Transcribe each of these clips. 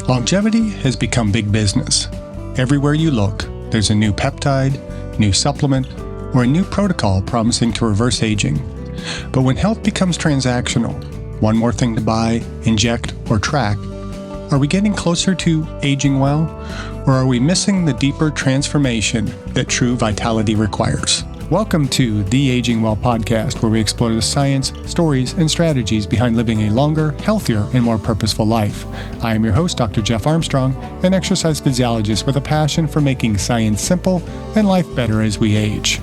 Longevity has become big business. Everywhere you look, there's a new peptide, new supplement, or a new protocol promising to reverse aging. But when health becomes transactional, one more thing to buy, inject, or track, are we getting closer to aging well, or are we missing the deeper transformation that true vitality requires? Welcome to the Aging Well podcast, where we explore the science, stories, and strategies behind living a longer, healthier, and more purposeful life. I am your host, Dr. Jeff Armstrong, an exercise physiologist with a passion for making science simple and life better as we age.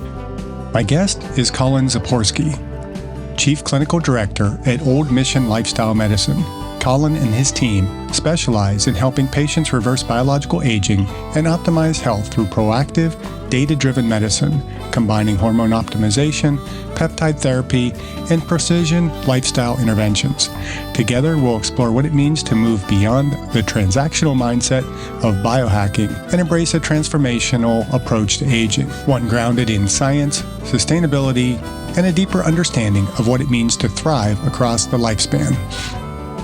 My guest is Colin Zaporski, Chief Clinical Director at Old Mission Lifestyle Medicine. Colin and his team specialize in helping patients reverse biological aging and optimize health through proactive, data-driven medicine, combining hormone optimization, peptide therapy, and precision lifestyle interventions. Together, we'll explore what it means to move beyond the transactional mindset of biohacking and embrace a transformational approach to aging, one grounded in science, sustainability, and a deeper understanding of what it means to thrive across the lifespan.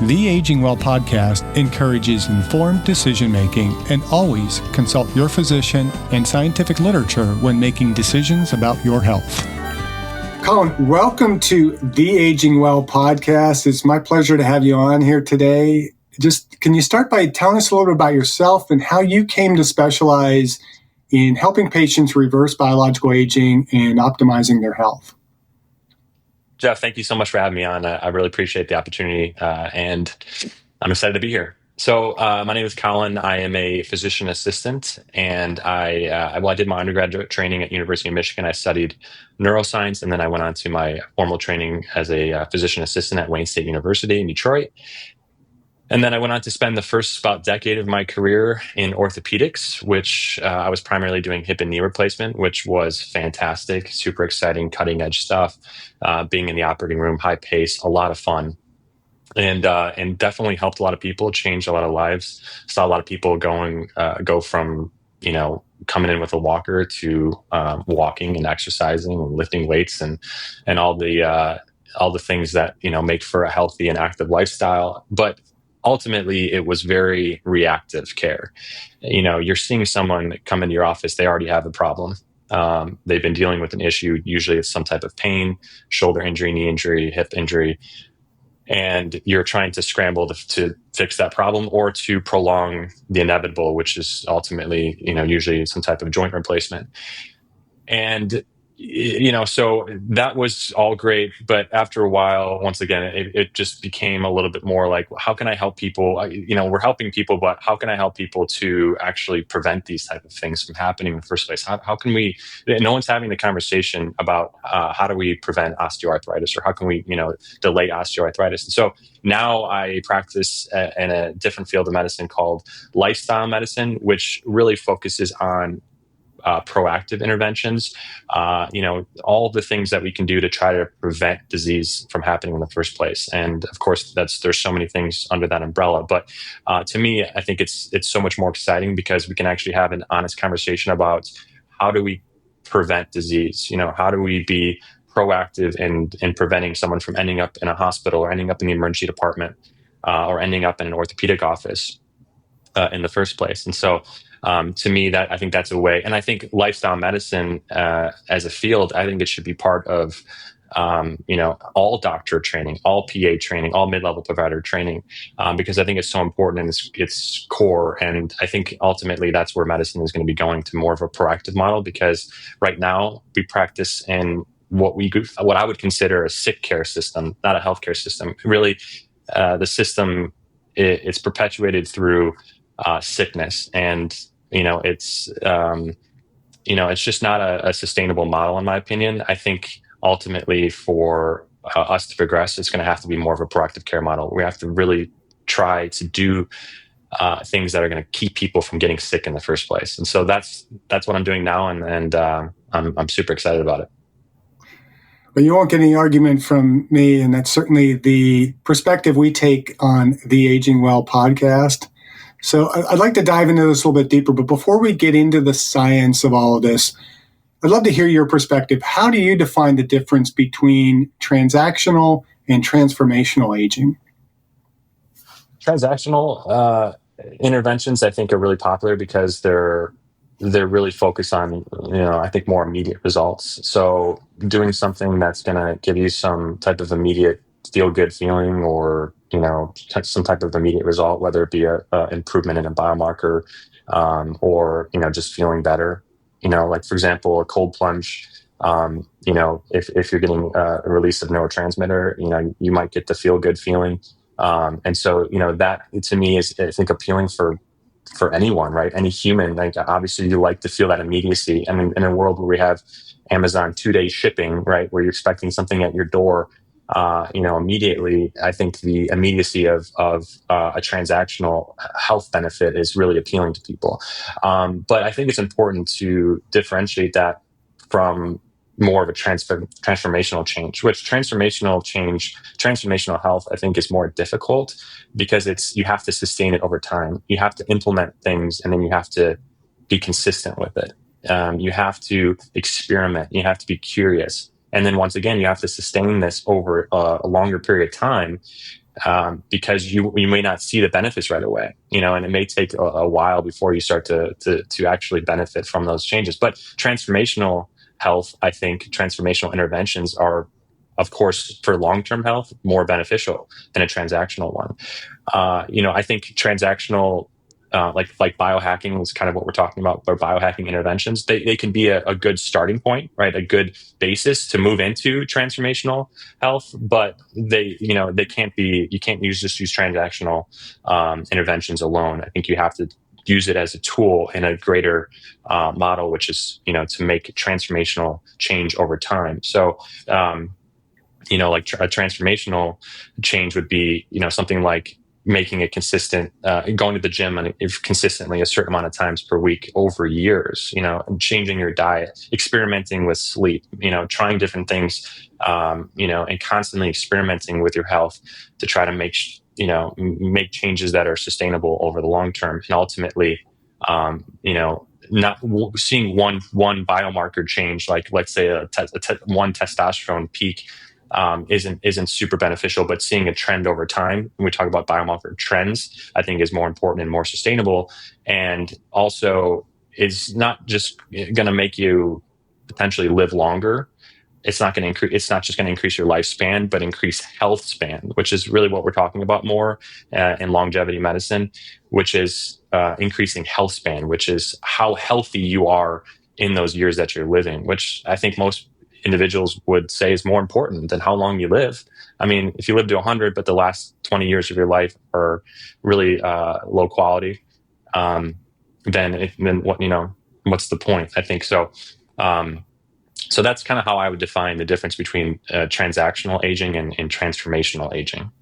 The Aging Well podcast encourages informed decision-making and always consult your physician and scientific literature when making decisions about your health. Colin, welcome to the Aging Well podcast. It's my pleasure to have you on here today. Can you start by telling us a little bit about yourself and how you came to specialize in helping patients reverse biological aging and optimizing their health? Jeff, thank you so much for having me on. I really appreciate the opportunity, and I'm excited to be here. So my name is Colin. I am a physician assistant, and I did my undergraduate training at University of Michigan. I studied neuroscience, and then I went on to my formal training as a physician assistant at Wayne State University in Detroit. And then I went on to spend the first about decade of my career in orthopedics, which I was primarily doing hip and knee replacement, which was fantastic, super exciting, cutting edge stuff. Being in the operating room, high pace, a lot of fun, and definitely helped a lot of people, changed a lot of lives. Saw a lot of people go from coming in with a walker to walking and exercising and lifting weights and all the things that make for a healthy and active lifestyle, but ultimately, it was very reactive care. You're seeing someone come into your office, they already have a problem. They've been dealing with an issue. Usually it's some type of pain, shoulder injury, knee injury, hip injury. And you're trying to scramble to fix that problem or to prolong the inevitable, which is ultimately, usually some type of joint replacement. And so that was all great. But after a while, once again, it just became a little bit more like, how can I help people? We're helping people, but how can I help people to actually prevent these type of things from happening in the first place? How can we, no one's having the conversation about how do we prevent osteoarthritis, or how can we, delay osteoarthritis? And so now I practice in a different field of medicine called lifestyle medicine, which really focuses on proactive interventions, all the things that we can do to try to prevent disease from happening in the first place. And of course, there's so many things under that umbrella. But to me, I think it's so much more exciting because we can actually have an honest conversation about how do we prevent disease? How do we be proactive in preventing someone from ending up in a hospital or ending up in the emergency department or ending up in an orthopedic office in the first place? And so to me, I think that's a way. And I think lifestyle medicine as a field, I think it should be part of all doctor training, all PA training, all mid-level provider training, because I think it's so important and it's core. And I think ultimately that's where medicine is going to be going, to more of a proactive model, because right now we practice in what I would consider a sick care system, not a healthcare system. Really, the system it's perpetuated through sickness, and it's just not a sustainable model, in my opinion. I think ultimately for us to progress, it's going to have to be more of a proactive care model. We have to really try to do things that are going to keep people from getting sick in the first place. And so that's what I'm doing now, and I'm super excited about it. Well, you won't get any argument from me, and that's certainly the perspective we take on the Aging Well podcast. So I'd like to dive into this a little bit deeper, but before we get into the science of all of this, I'd love to hear your perspective. How do you define the difference between transactional and transformational aging? Transactional interventions I think are really popular because they're really focused on, I think more immediate results. So doing something that's going to give you some type of immediate feel good feeling, or some type of immediate result, whether it be a improvement in a biomarker, or just feeling better. Like for example, a cold plunge. If you're getting a release of neurotransmitter, you might get the feel good feeling. And so, that to me is, I think, appealing for anyone, right? Any human. Like, obviously, you like to feel that immediacy. I mean, in a world where we have Amazon 2-day shipping, right, where you're expecting something at your door, immediately, I think the immediacy of a transactional health benefit is really appealing to people. But I think it's important to differentiate that from more of a transformational change, which transformational health, I think, is more difficult because you have to sustain it over time. You have to implement things, and then you have to be consistent with it. You have to experiment. You have to be curious. And then once again, you have to sustain this over a longer period of time, because you may not see the benefits right away, and it may take a while before you start to actually benefit from those changes. But transformational health, I think transformational interventions are, of course, for long-term health, more beneficial than a transactional one. I think transactional, like biohacking was kind of what we're talking about, or biohacking interventions, they can be a good starting point, right? A good basis to move into transformational health, but they can't be, you can't just use transactional interventions alone. I think you have to use it as a tool in a greater model, which is, to make transformational change over time. So, like a transformational change would be, something like making it consistent, going to the gym and if consistently a certain amount of times per week over years, and changing your diet, experimenting with sleep, trying different things, and constantly experimenting with your health to try to make changes that are sustainable over the long term. And ultimately, not seeing one biomarker change, like let's say one testosterone peak, isn't super beneficial, but seeing a trend over time, when we talk about biomarker trends, I think is more important and more sustainable, and also is not just going to make you potentially live longer. It's not going to increase. It's not just going to increase your lifespan, but increase health span, which is really what we're talking about more in longevity medicine, which is increasing health span, which is how healthy you are in those years that you're living, which I think most individuals would say is more important than how long you live. I mean, if you live to 100, but the last 20 years of your life are really low quality, then what's the point? I think so. So that's kind of how I would define the difference between transactional aging and transformational aging.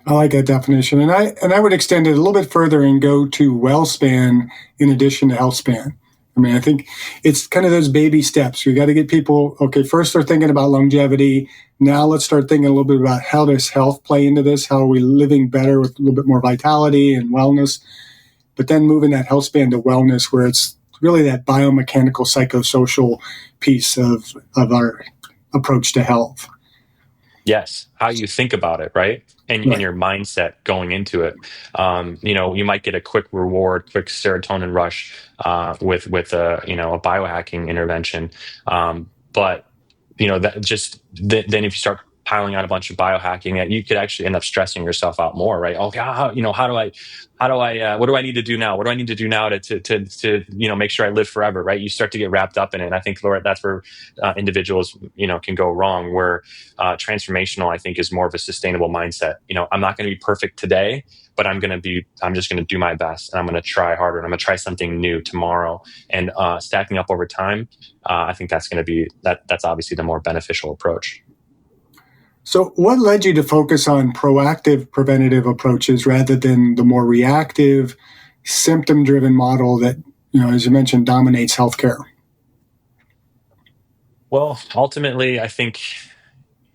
I like that definition, and I would extend it a little bit further and go to well span in addition to health span. I mean, I think it's kind of those baby steps. We got to get people, okay, first they're thinking about longevity. Now let's start thinking a little bit about how does health play into this? How are we living better with a little bit more vitality and wellness? But then moving that health span to wellness, where it's really that biomechanical, psychosocial piece of our approach to health. Yes, how you think about it, right? And Right. your mindset going into it. You might get a quick reward, quick serotonin rush with a biohacking intervention, but that just then if you start piling out a bunch of biohacking, that you could actually end up stressing yourself out more, right? Okay, what do I need to do now? What do I need to do now to make sure I live forever, right? You start to get wrapped up in it. And I think, Laura, that's where individuals can go wrong. Where transformational, I think, is more of a sustainable mindset. I'm not going to be perfect today, but I'm just going to do my best, and I'm going to try harder, and I'm going to try something new tomorrow, and stacking up over time. I think that's going to be that's obviously the more beneficial approach. So what led you to focus on proactive preventative approaches rather than the more reactive, symptom-driven model that, as you mentioned, dominates healthcare? Well, ultimately, I think,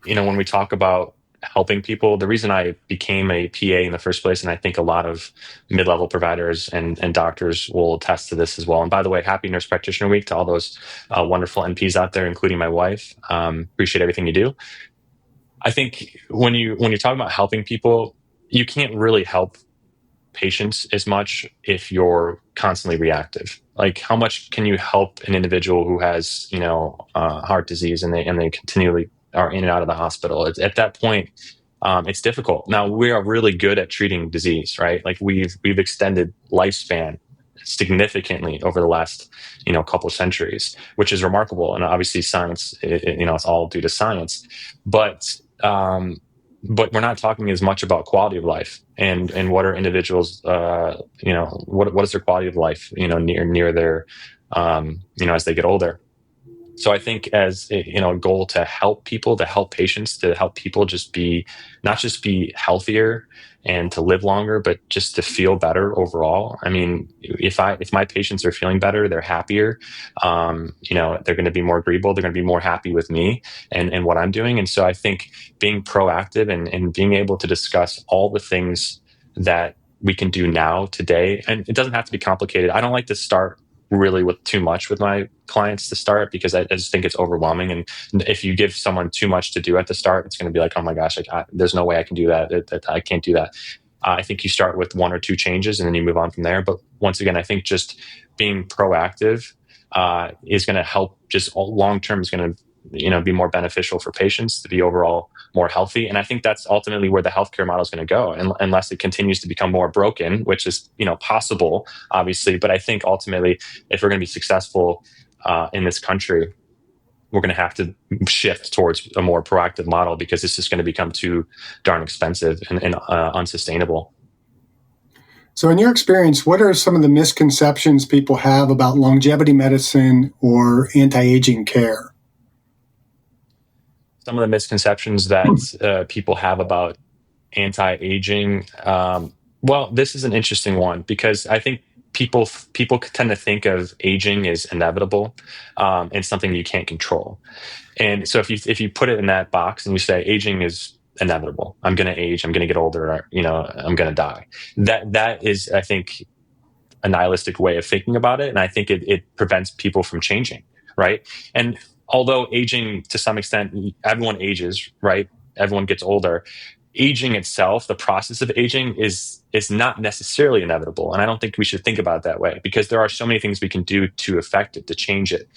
when we talk about helping people, the reason I became a PA in the first place, and I think a lot of mid-level providers and doctors will attest to this as well. And by the way, happy Nurse Practitioner Week to all those wonderful NPs out there, including my wife. Appreciate everything you do. I think when you're talking about helping people, you can't really help patients as much if you're constantly reactive. Like, how much can you help an individual who has, heart disease and they continually are in and out of the hospital? At that point, it's difficult. Now, we are really good at treating disease, right? Like, we've extended lifespan significantly over the last couple of centuries, which is remarkable. And obviously, science, it's all due to science, but we're not talking as much about quality of life and what are individuals, what is their quality of life, near their, as they get older. So I think as a goal to help people, to help patients, to help people not just be healthier and to live longer, but just to feel better overall. I mean, if my patients are feeling better, they're happier, they're going to be more agreeable, they're going to be more happy with me and what I'm doing. And so I think being proactive and being able to discuss all the things that we can do now today, and it doesn't have to be complicated. I don't like to start really with too much with my clients to start, because I just think it's overwhelming. And if you give someone too much to do at the start, it's going to be like, oh my gosh, there's no way I can do that. I can't do that. I think you start with 1 or 2 changes and then you move on from there. But once again, I think just being proactive is going to help. Just long term is going to be more beneficial for patients to be overall more healthy. And I think that's ultimately where the healthcare model is going to go, unless it continues to become more broken, which is possible, obviously. But I think ultimately, if we're going to be successful in this country, we're going to have to shift towards a more proactive model, because it's just going to become too darn expensive and unsustainable. So in your experience, what are some of the misconceptions people have about longevity medicine or anti-aging care? Some of the misconceptions that people have about anti-aging. Well, this is an interesting one, because I think people tend to think of aging as inevitable and something you can't control. And so if you put it in that box and you say aging is inevitable, I'm going to age, I'm going to get older, I'm going to die. That is, I think, a nihilistic way of thinking about it, and I think it prevents people from changing, right? And although aging, to some extent, everyone ages, right? Everyone gets older. Aging itself, the process of aging, is not necessarily inevitable, and I don't think we should think about it that way, because there are so many things we can do to affect it, to change it,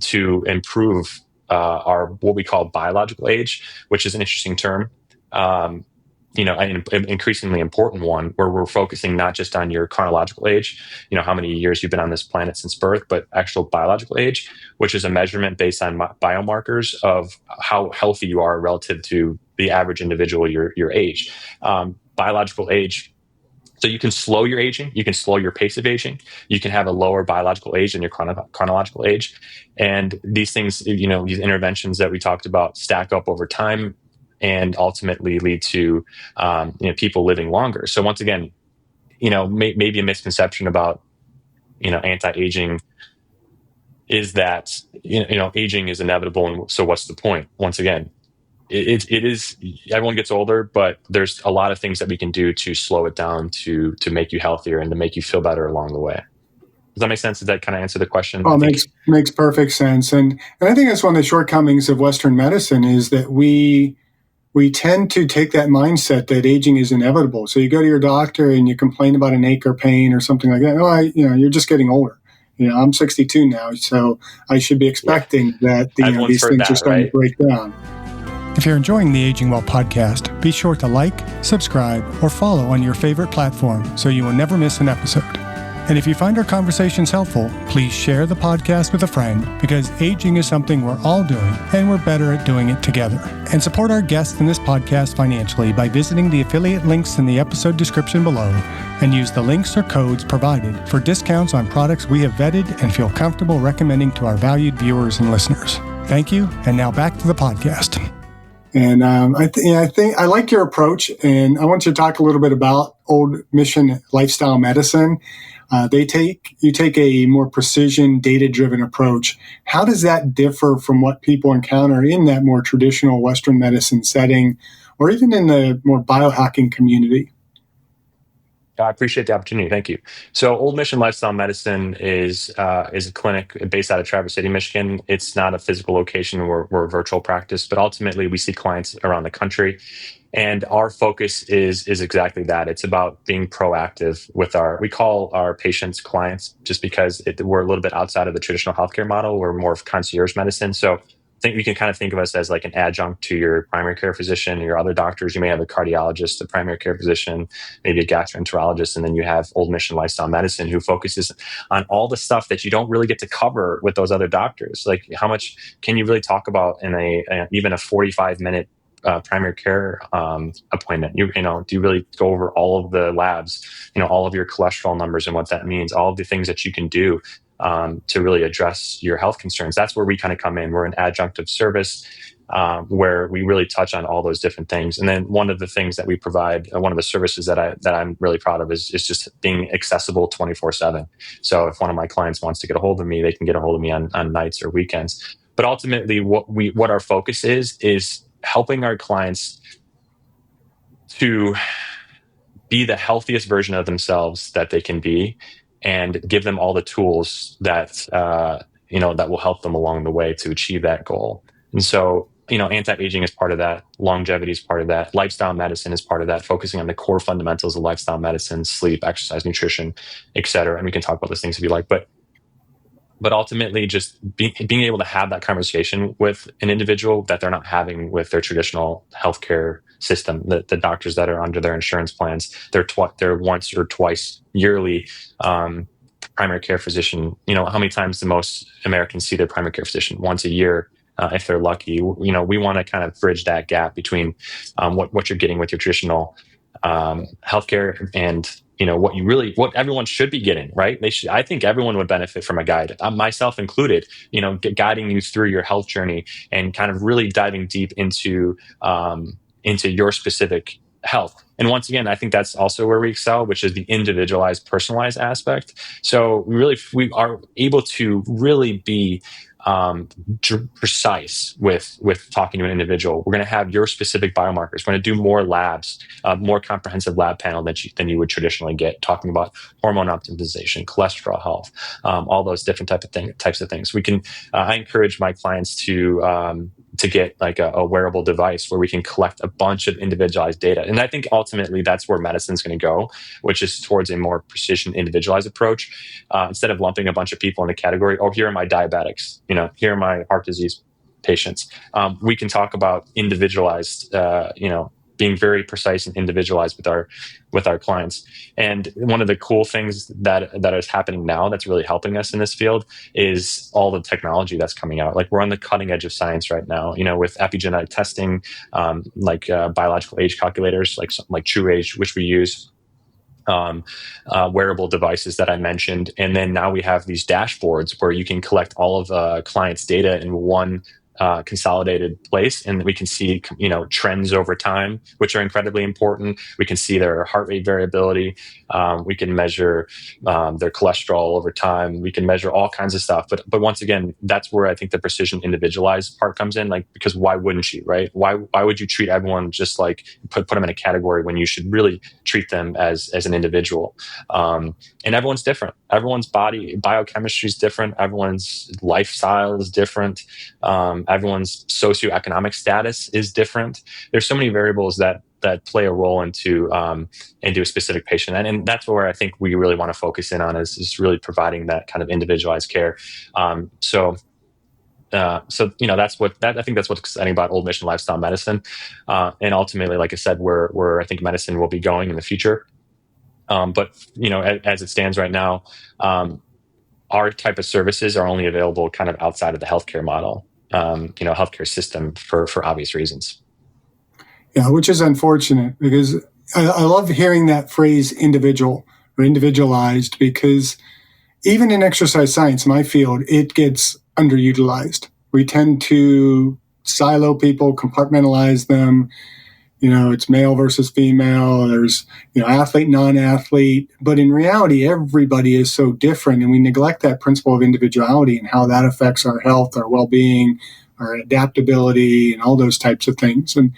to improve our what we call biological age, which is an interesting term. An increasingly important one, where we're focusing not just on your chronological age, how many years you've been on this planet since birth, but actual biological age, which is a measurement based on biomarkers of how healthy you are relative to the average individual your age. Biological age. So you can slow your aging, you can slow your pace of aging, you can have a lower biological age than your chronological age. And these things, these interventions that we talked about, stack up over time and ultimately lead to people living longer. So once again, maybe a misconception about anti-aging is that aging is inevitable, and so what's the point? Once again, it is, everyone gets older, but there's a lot of things that we can do to slow it down, to make you healthier and to make you feel better along the way. Does that make sense? Did that kind of answer the question? Oh, makes perfect sense. And I think that's one of the shortcomings of Western medicine, is that we tend to take that mindset that aging is inevitable. So you go to your doctor and you complain about an ache or pain or something like that. Oh, you're just getting older. I'm 62 now, so I should be expecting that these things are starting to break down. If you're enjoying the Aging Well podcast, be sure to like, subscribe, or follow on your favorite platform so you will never miss an episode. And if you find our conversations helpful, please share the podcast with a friend, because aging is something we're all doing, and we're better at doing it together. And support our guests in this podcast financially by visiting the affiliate links in the episode description below, and use the links or codes provided for discounts on products we have vetted and feel comfortable recommending to our valued viewers and listeners. Thank you, and now back to the podcast. And I think I like your approach, and I want you to talk a little bit about Old Mission Lifestyle Medicine. You take a more precision, data-driven approach. How does that differ from what people encounter in that more traditional Western medicine setting, or even in the more biohacking community? I appreciate the opportunity. Thank you. So, Old Mission Lifestyle Medicine is a clinic based out of Traverse City, Michigan. It's not a physical location. We're a virtual practice, but ultimately we see clients around the country. And our focus is exactly that. It's about being proactive with we call our patients clients just because we're a little bit outside of the traditional healthcare model. We're more of concierge medicine. So I think you can kind of think of us as like an adjunct to your primary care physician, your other doctors. You may have a cardiologist, a primary care physician, maybe a gastroenterologist, and then you have Old Mission Lifestyle Medicine who focuses on all the stuff that you don't really get to cover with those other doctors. Like how much can you really talk about in even a 45-minute primary care appointment? Do you really go over all of the labs, all of your cholesterol numbers and what that means, all of the things that you can do to really address your health concerns? That's where we kind of come in. We're an adjunctive service where we really touch on all those different things. And then one of the things that we provide, one of the services that I'm really proud of is just being accessible 24/7. So if one of my clients wants to get a hold of me, they can get a hold of me on nights or weekends. But ultimately, what our focus is helping our clients to be the healthiest version of themselves that they can be, and give them all the tools that that will help them along the way to achieve that goal. And so, anti-aging is part of that. Longevity is part of that. Lifestyle medicine is part of that. Focusing on the core fundamentals of lifestyle medicine: sleep, exercise, nutrition, et cetera. And we can talk about those things if you like, but ultimately just being able to have that conversation with an individual that they're not having with their traditional healthcare system. The doctors that are under their insurance plans, they're once or twice yearly primary care physician. How many times do most Americans see their primary care physician? Once a year, if they're lucky. We want to kind of bridge that gap between what you're getting with your traditional healthcare and what everyone should be getting, right? I think everyone would benefit from a guide, myself included, guiding you through your health journey and kind of really diving deep into your specific health. And once again, I think that's also where we excel, which is the individualized, personalized aspect. So we are able to really be precise with talking to an individual. We're going to have your specific biomarkers. We're going to do more labs, more comprehensive lab panel than you would traditionally get, talking about hormone optimization, cholesterol health, all those different types of things. I encourage my clients to get like a wearable device where we can collect a bunch of individualized data. And I think ultimately that's where medicine's going to go, which is towards a more precision, individualized approach. Instead of lumping a bunch of people in a category, here are my diabetics, here are my heart disease patients. We can talk about individualized, being very precise and individualized with our clients. And one of the cool things that is happening now that's really helping us in this field is all the technology that's coming out. Like we're on the cutting edge of science right now, with epigenetic testing, biological age calculators, like True Age, which we use. Wearable devices that I mentioned. And then now we have these dashboards where you can collect all of clients' data in one consolidated place, and we can see trends over time, which are incredibly important. We can see their heart rate variability. We can measure their cholesterol over time. We can measure all kinds of stuff. But once again, that's where I think the precision individualized part comes in. Like, because why wouldn't you, right? Why would you treat everyone just like put them in a category when you should really treat them as an individual? And everyone's different. Everyone's body biochemistry is different. Everyone's lifestyle is different. Everyone's socioeconomic status is different. There's so many variables that play a role into a specific patient, and that's where I think we really want to focus in on is really providing that kind of individualized care. So that's I think that's what's exciting about Old Mission Lifestyle Medicine, and ultimately, like I said, where I think medicine will be going in the future. But as it stands right now, our type of services are only available kind of outside of the healthcare model, healthcare system for obvious reasons. Yeah, which is unfortunate, because I love hearing that phrase individual or individualized, because even in exercise science, my field, it gets underutilized. We tend to silo people, compartmentalize them. It's male versus female. There's, athlete, non-athlete. But in reality, everybody is so different, and we neglect that principle of individuality and how that affects our health, our well-being, our adaptability, and all those types of things. And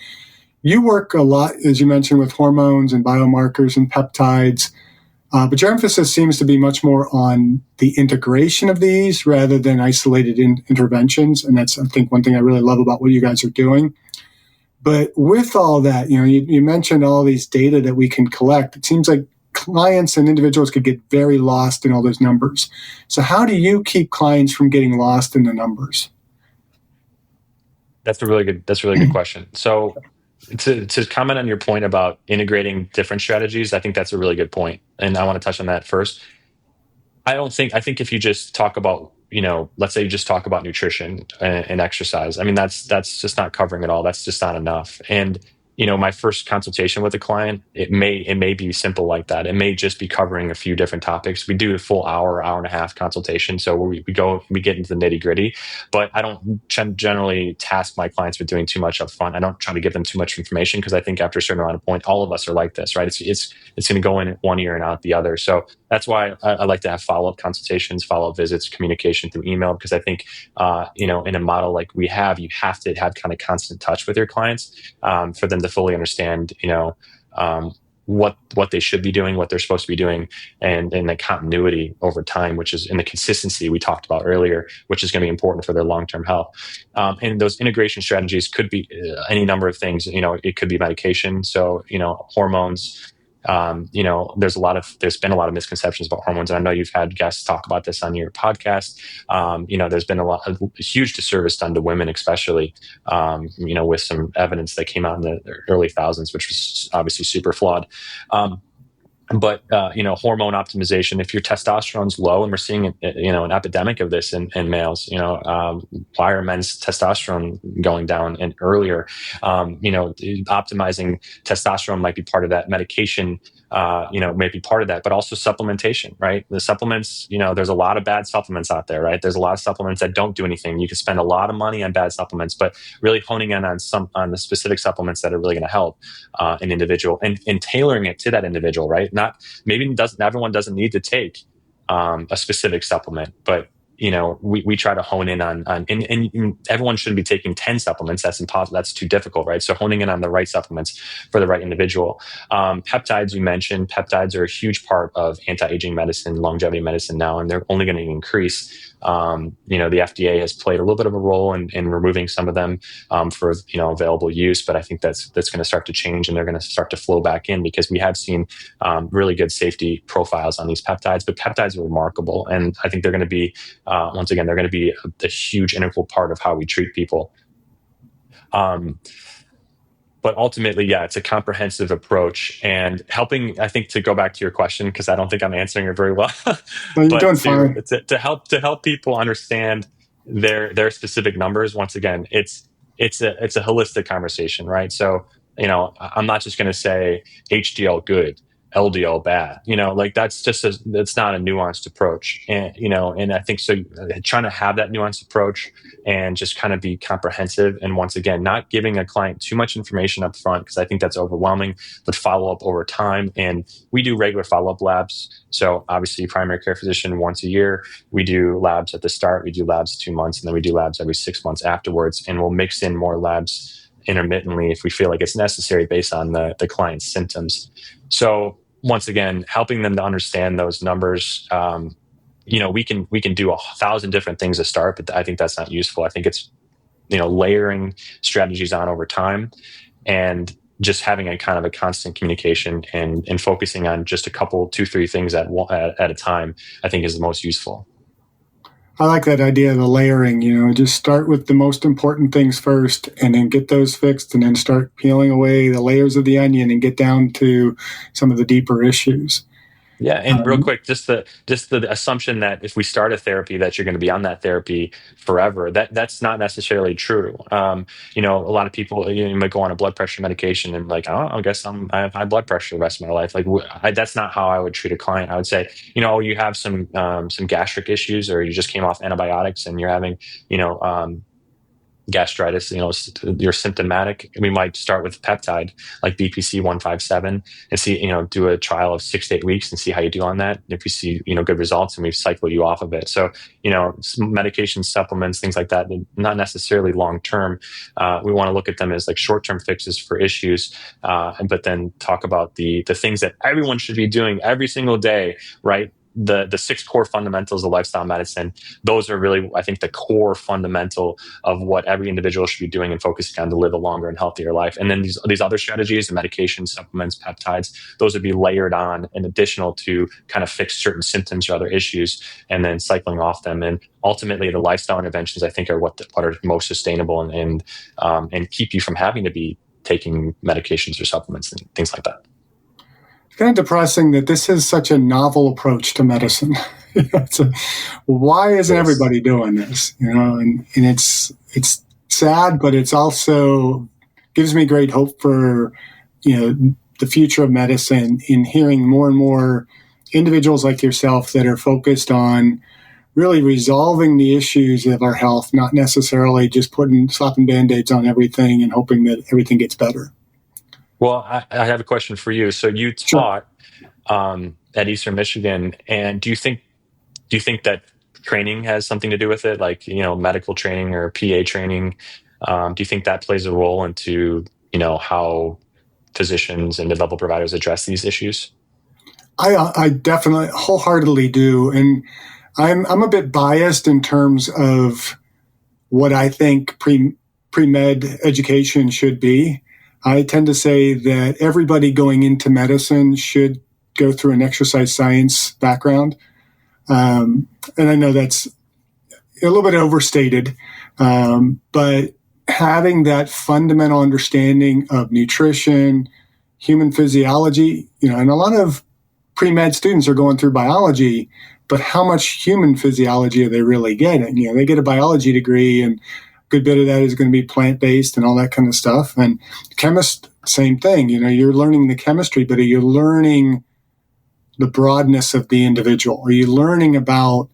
you work a lot, as you mentioned, with hormones and biomarkers and peptides. But your emphasis seems to be much more on the integration of these rather than isolated interventions. And that's, I think, one thing I really love about what you guys are doing. But with all that, you mentioned all these data that we can collect. It seems like clients and individuals could get very lost in all those numbers. So how do you keep clients from getting lost in the numbers? That's a really good question. So to comment on your point about integrating different strategies, I think that's a really good point, and I want to touch on that first. I think if you just talk about, let's say you just talk about nutrition and exercise, I mean, that's just not covering it all. That's just not enough. And, my first consultation with a client, it may be simple like that. It may just be covering a few different topics. We do a full hour and a half consultation. So we get into the nitty gritty, but I don't generally task my clients with doing too much up front. I don't try to give them too much information because I think after a certain amount of point, all of us are like this, right? It's going to go in one ear and out the other. So that's why I like to have follow-up consultations, follow-up visits, communication through email, because I think, in a model like we have, you have to have kind of constant touch with your clients for them to fully understand, what they should be doing, what they're supposed to be doing, and the continuity over time, which is in the consistency we talked about earlier, which is going to be important for their long-term health. And those integration strategies could be any number of things. It could be medication, so hormones. There's been a lot of misconceptions about hormones, and I know you've had guests talk about this on your podcast. There's been a huge disservice done to women, especially, with some evidence that came out in the early thousands, which was obviously super flawed. But hormone optimization, if your testosterone's low, and we're seeing an epidemic of this in males, why are men's testosterone going down and earlier? Optimizing testosterone might be part of that. Medication may be part of that, but also supplementation, right? The supplements, there's a lot of bad supplements out there, right? There's a lot of supplements that don't do anything. You can spend a lot of money on bad supplements, but really honing in on the specific supplements that are really going to help an individual, and tailoring it to that individual, right? Not maybe everyone doesn't need to take a specific supplement, but we try to hone in on and everyone shouldn't be taking 10 supplements. That's impossible. That's too difficult, right? So honing in on the right supplements for the right individual. Peptides, you mentioned, peptides are a huge part of anti-aging medicine, longevity medicine now, and they're only going to increase. The FDA has played a little bit of a role in removing some of them for available use, but I think that's going to start to change, and they're going to start to flow back in, because we have seen really good safety profiles on these peptides. But peptides are remarkable, and I think they're going to be once again, they're going to be a huge integral part of how we treat people. But ultimately, yeah, it's a comprehensive approach, and helping, I think, to go back to your question, because I don't think I'm answering it very well, No, you're but doing fine. to help people understand their specific numbers. Once again, it's a holistic conversation, right? So, I'm not just going to say HDL good, LDL bad. Like that's not a nuanced approach, and I think so. Trying to have that nuanced approach and just kind of be comprehensive. And once again, not giving a client too much information up front, because I think that's overwhelming, but follow up over time. And we do regular follow up labs. So obviously, primary care physician once a year. We do labs at the start, we do labs 2 months, and then we do labs every 6 months afterwards. And we'll mix in more labs intermittently if we feel like it's necessary based on the client's symptoms. So once again, helping them to understand those numbers. We can do 1,000 different things to start, but I think that's not useful. I think it's layering strategies on over time, and just having a kind of a constant communication, and focusing on just a couple, 2, 3 things at a time, I think is the most useful. I like that idea of the layering, just start with the most important things first and then get those fixed, and then start peeling away the layers of the onion and get down to some of the deeper issues. Yeah, and real quick, just the assumption that if we start a therapy that you're going to be on that therapy forever, that's not necessarily true. A lot of people, you might go on a blood pressure medication and like, oh, I guess I have high blood pressure the rest of my life. Like, that's not how I would treat a client. I would say, you have some gastric issues, or you just came off antibiotics and you're having, gastritis, you're symptomatic, we might start with peptide like BPC 157 and see, do a trial of 6 to 8 weeks and see how you do on that. If we see, good results, and we cycle you off of it. So, medications, supplements, things like that, not necessarily long term. We want to look at them as like short term fixes for issues, but then talk about the things that everyone should be doing every single day, right? The 6 core fundamentals of lifestyle medicine, those are really, I think, the core fundamental of what every individual should be doing and focusing on to live a longer and healthier life. And then these other strategies, the medications, supplements, peptides, those would be layered on and additional to kind of fix certain symptoms or other issues, and then cycling off them. And ultimately, the lifestyle interventions, I think, are what are most sustainable and keep you from having to be taking medications or supplements and things like that. Kind of depressing that this is such a novel approach to medicine. Why isn't everybody doing this? And it's sad, but it's also gives me great hope for the future of medicine in hearing more and more individuals like yourself that are focused on really resolving the issues of our health, not necessarily just slapping Band-Aids on everything and hoping that everything gets better. Well, I have a question for you. So you taught at Eastern Michigan, and do you think that training has something to do with it, like medical training or PA training? Do you think that plays a role into how physicians and development providers address these issues? I definitely wholeheartedly do, and I'm a bit biased in terms of what I think pre-med education should be. I tend to say that everybody going into medicine should go through an exercise science background. And I know that's a little bit overstated, but having that fundamental understanding of nutrition, human physiology, and a lot of pre-med students are going through biology, but how much human physiology are they really getting? They get a biology degree, and good bit of that is going to be plant-based and all that kind of stuff. And chemist, same thing. You're learning the chemistry, but are you learning the broadness of the individual? Are you learning about,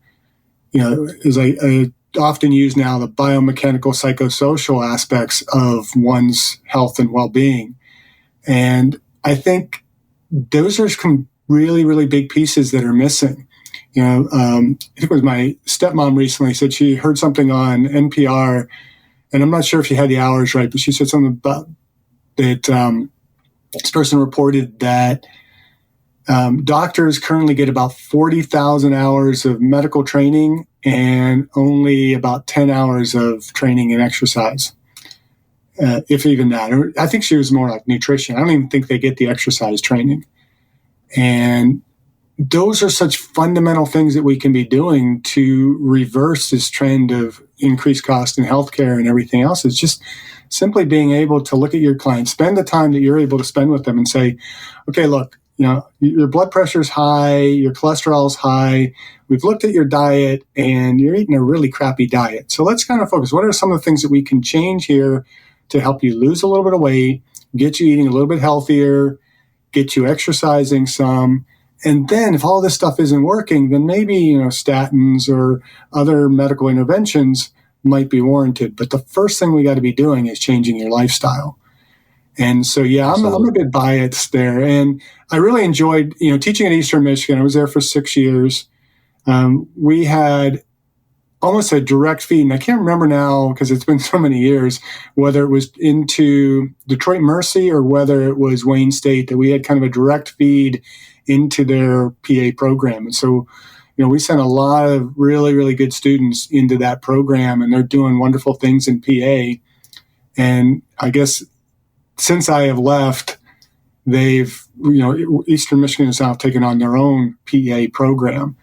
as I often use now, the biomechanical, psychosocial aspects of one's health and well-being? And I think those are some really, really big pieces that are missing. I think it was my stepmom recently said she heard something on NPR, and I'm not sure if she had the hours right, but she said something about that this person reported that doctors currently get about 40,000 hours of medical training and only about 10 hours of training and exercise, if even that. I think she was more like nutrition. I don't even think they get the exercise training. And those are such fundamental things that we can be doing to reverse this trend of increased cost in healthcare and everything else. It's just simply being able to look at your clients, spend the time that you're able to spend with them and say, okay, look, your blood pressure is high, your cholesterol is high. We've looked at your diet and you're eating a really crappy diet. So let's kind of focus. What are some of the things that we can change here to help you lose a little bit of weight, get you eating a little bit healthier, get you exercising some? And then if all this stuff isn't working, then maybe, statins or other medical interventions might be warranted. But the first thing we got to be doing is changing your lifestyle. And so, I'm a bit biased there. And I really enjoyed, teaching at Eastern Michigan. I was there for 6 years. We had almost a direct feed, and I can't remember now because it's been so many years, whether it was into Detroit Mercy or whether it was Wayne State, that we had kind of a direct feed into their PA program. And so, we sent a lot of really, really good students into that program, and they're doing wonderful things in PA. And I guess since I have left, they've, Eastern Michigan has now taken on their own PA program.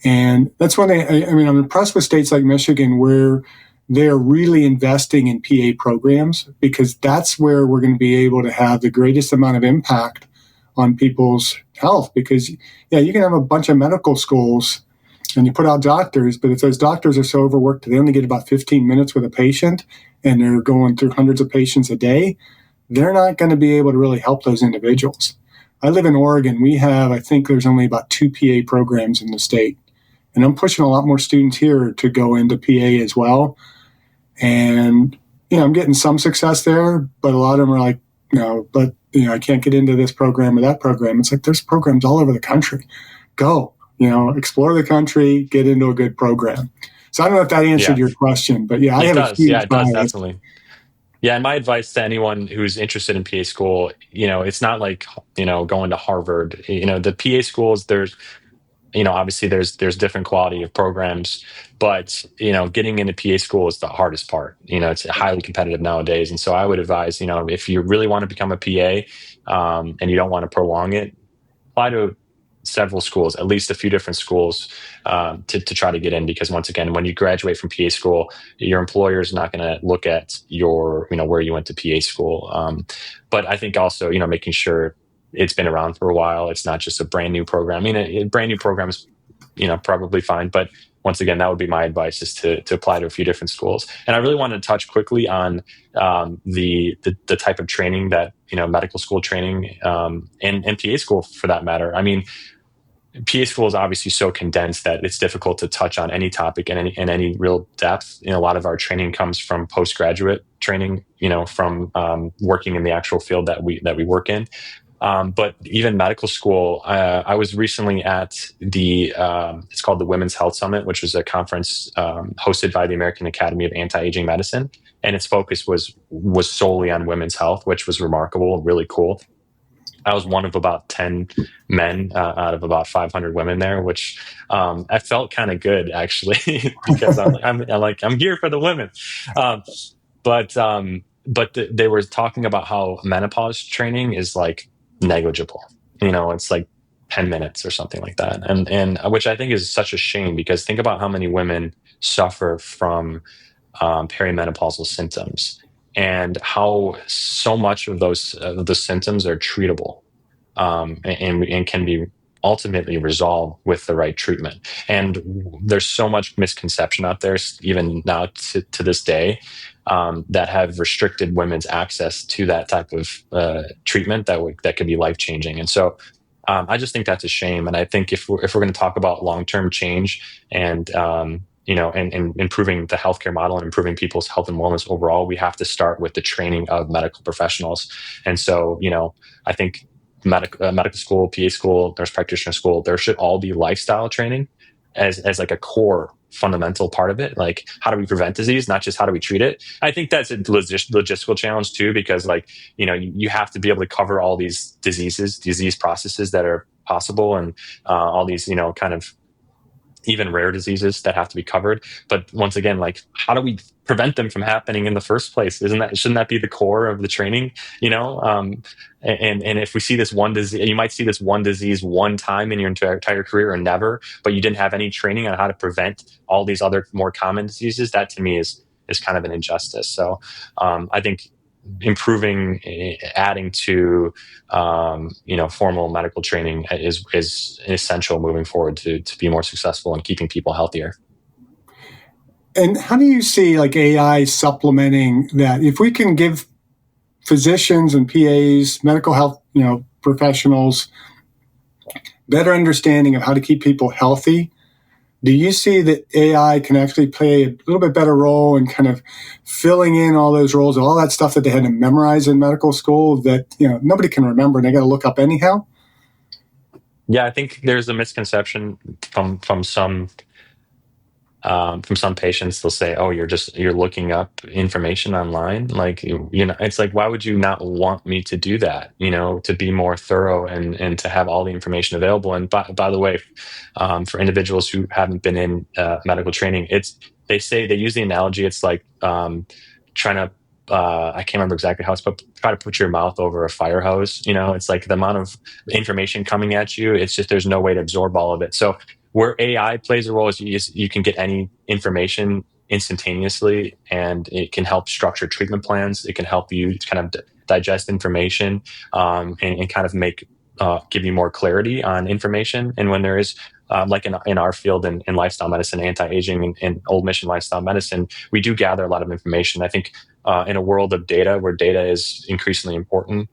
And that's when I'm impressed with states like Michigan where they're really investing in PA programs, because that's where we're going to be able to have the greatest amount of impact on people's health. Because, you can have a bunch of medical schools and you put out doctors, but if those doctors are so overworked that they only get about 15 minutes with a patient and they're going through hundreds of patients a day, they're not going to be able to really help those individuals. I live in Oregon. We have, I think there's only about 2 PA programs in the state. And I'm pushing a lot more students here to go into PA as well. And I'm getting some success there, but a lot of them are like, but I can't get into this program or that program. It's like there's programs all over the country. Go, explore the country, get into a good program. So I don't know if that answered Yeah, your question, but yeah, I it have a does. Yeah, huge it does bias. definitely. Yeah, and my advice to anyone who's interested in PA school, it's not like, going to Harvard. The PA schools, there's, obviously there's different quality of programs, but getting into PA school is the hardest part. It's highly competitive nowadays, and so I would advise, if you really want to become a PA, and you don't want to prolong it, apply to several schools, at least a few different schools, to try to get in. Because once again, when you graduate from PA school, your employer is not going to look at your, where you went to PA school. But I think also, making sure it's been around for a while. It's not just a brand new program. I mean, a brand new program is, probably fine. But once again, that would be my advice, is to apply to a few different schools. And I really want to touch quickly on the type of training that, medical school training, and PA school for that matter. I mean, PA school is obviously so condensed that it's difficult to touch on any topic in any real depth. A lot of our training comes from postgraduate training, from working in the actual field that we work in. But even medical school, I was recently at it's called the Women's Health Summit, which was a conference hosted by the American Academy of Anti-Aging Medicine, and its focus was solely on women's health, which was remarkable and really cool. I was one of about 10 men out of about 500 women there, which I felt kind of good, actually, because I'm here for the women. Um, but they were talking about how menopause training is like negligible. It's like 10 minutes or something like that, and which I think is such a shame, because think about how many women suffer from perimenopausal symptoms, and how so much of the symptoms are treatable, and can be ultimately resolved with the right treatment. And there's so much misconception out there, even now to this day, that have restricted women's access to that type of treatment that could be life changing. And so I just think that's a shame. And I think if we're going to talk about long term change, and and improving the healthcare model and improving people's health and wellness overall, we have to start with the training of medical professionals. And so, I think medical school, PA school, nurse practitioner school, there should all be lifestyle training as like a core fundamental part of it. Like, how do we prevent disease, not just how do we treat it? I think that's a logistical challenge too, because you have to be able to cover all these disease processes that are possible, and all these kind of even rare diseases that have to be covered. But once again, like, how do we prevent them from happening in the first place? Shouldn't that be the core of the training? And if we see this one disease, you might see this one disease one time in your entire career, or never, but you didn't have any training on how to prevent all these other more common diseases. That to me is kind of an injustice. So I think improving, adding to formal medical training is essential moving forward to be more successful in keeping people healthier. And how do you see like AI supplementing that? If we can give physicians and PAs, medical health, professionals, better understanding of how to keep people healthy, do you see that AI can actually play a little bit better role in kind of filling in all those roles, all that stuff that they had to memorize in medical school that nobody can remember and they got to look up anyhow? Yeah, I think there's a misconception from some patients. They'll say, "Oh, you're looking up information online." Like, it's like, why would you not want me to do that? To be more thorough, and to have all the information available. And by the way, for individuals who haven't been in medical training, they use the analogy. It's like trying to. I can't remember exactly how it's, but try to put your mouth over a fire hose. It's like the amount of information coming at you. It's just there's no way to absorb all of it. So where AI plays a role is you can get any information instantaneously, and it can help structure treatment plans. It can help you kind of digest information, and kind of give you more clarity on information. And when there is, like in our field, in lifestyle medicine, anti-aging, and old mission lifestyle medicine, we do gather a lot of information. I think in a world of data, where data is increasingly important,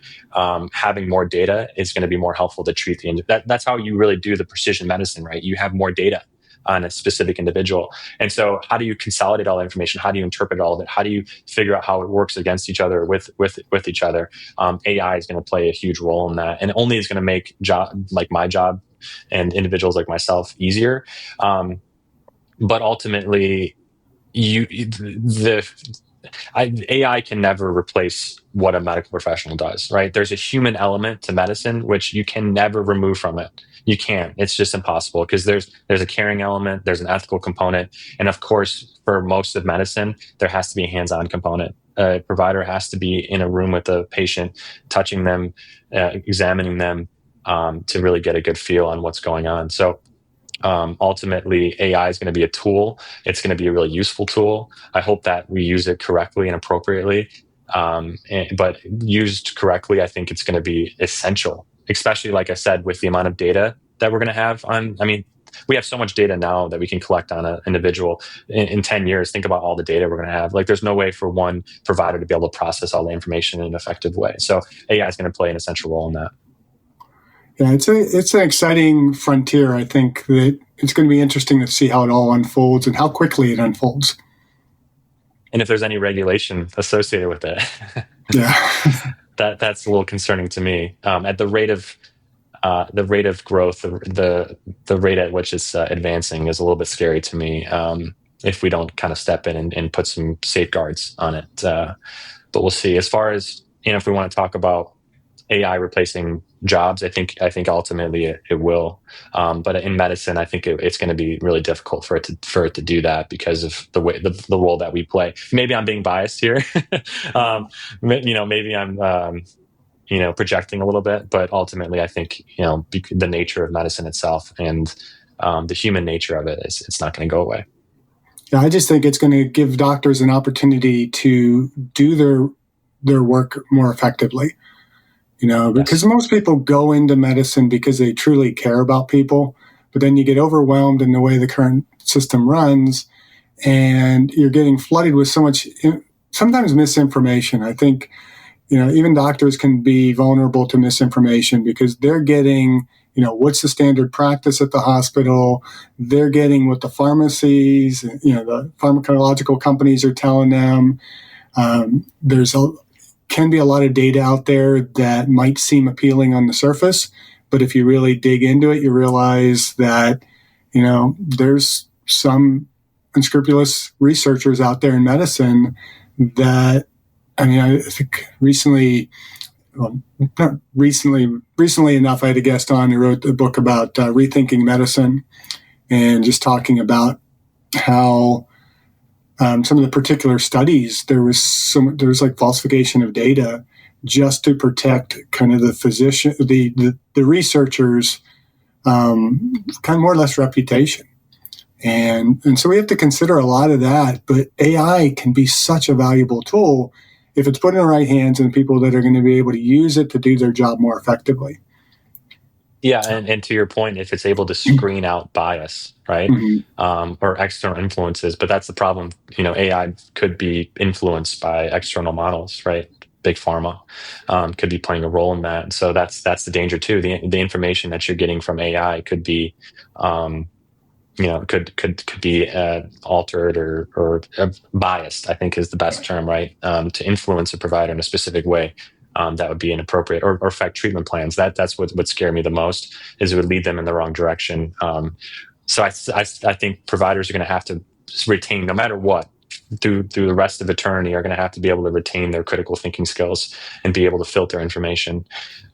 having more data is going to be more helpful to treat that's how you really do the precision medicine, right? You have more data. on a specific individual. And so how do you consolidate all that information? How do you interpret all of it? How do you figure out how it works against each other, with each other? AI is going to play a huge role in that, and only is going to make my job and individuals like myself easier. But ultimately, AI can never replace what a medical professional does, right? There's a human element to medicine, which you can never remove from it. You can't. It's just impossible, because there's a caring element, there's an ethical component, and of course, for most of medicine, there has to be a hands-on component. A provider has to be in a room with a patient, touching them, examining them, to really get a good feel on what's going on. So ultimately, AI is going to be a tool. It's going to be a really useful tool. I hope that we use it correctly and appropriately. But used correctly, I think it's going to be essential, especially, like I said, with the amount of data that we're going to have we have so much data now that we can collect on an individual. In 10 years, think about all the data we're going to have. Like, there's no way for one provider to be able to process all the information in an effective way. So AI is going to play an essential role in that. Yeah, it's an exciting frontier. I think that it's going to be interesting to see how it all unfolds and how quickly it unfolds. And if there's any regulation associated with it. Yeah. That's a little concerning to me. At the rate of growth, the rate at which it's advancing is a little bit scary to me. If we don't kind of step in and put some safeguards on it, but we'll see. As far as, if we want to talk about AI replacing jobs, I think ultimately it will. But in medicine, I think it's going to be really difficult for it to do that, because of the way the role that we play. Maybe I'm being biased here. Maybe I'm projecting a little bit, but ultimately, I think the nature of medicine itself and the human nature of it it's not going to go away. Yeah, I just think it's going to give doctors an opportunity to do their work more effectively. Because most people go into medicine because they truly care about people, but then you get overwhelmed in the way the current system runs, and you're getting flooded with so much, sometimes misinformation. I think, even doctors can be vulnerable to misinformation, because they're getting, what's the standard practice at the hospital. They're getting what the pharmacies, the pharmacological companies are telling them. Can be a lot of data out there that might seem appealing on the surface, but if you really dig into it, you realize that, there's some unscrupulous researchers out there in medicine that, I think recently enough, I had a guest on who wrote a book about rethinking medicine, and just talking about how some of the particular studies, there was like falsification of data just to protect kind of the physician, the researchers, kind of more or less reputation. And so we have to consider a lot of that, but AI can be such a valuable tool if it's put in the right hands and people that are going to be able to use it to do their job more effectively. Yeah, and to your point, if it's able to screen out bias, right, or external influences, but that's the problem. AI could be influenced by external models, right? Big pharma could be playing a role in that. So that's the danger too. The information that you're getting from AI could be, could be altered or biased, I think is the best term, right? To influence a provider in a specific way. That would be inappropriate, or affect treatment plans. That's what would scare me the most, is it would lead them in the wrong direction. So I think providers are going to have to retain, no matter what, through the rest of eternity, are going to have to be able to retain their critical thinking skills and be able to filter information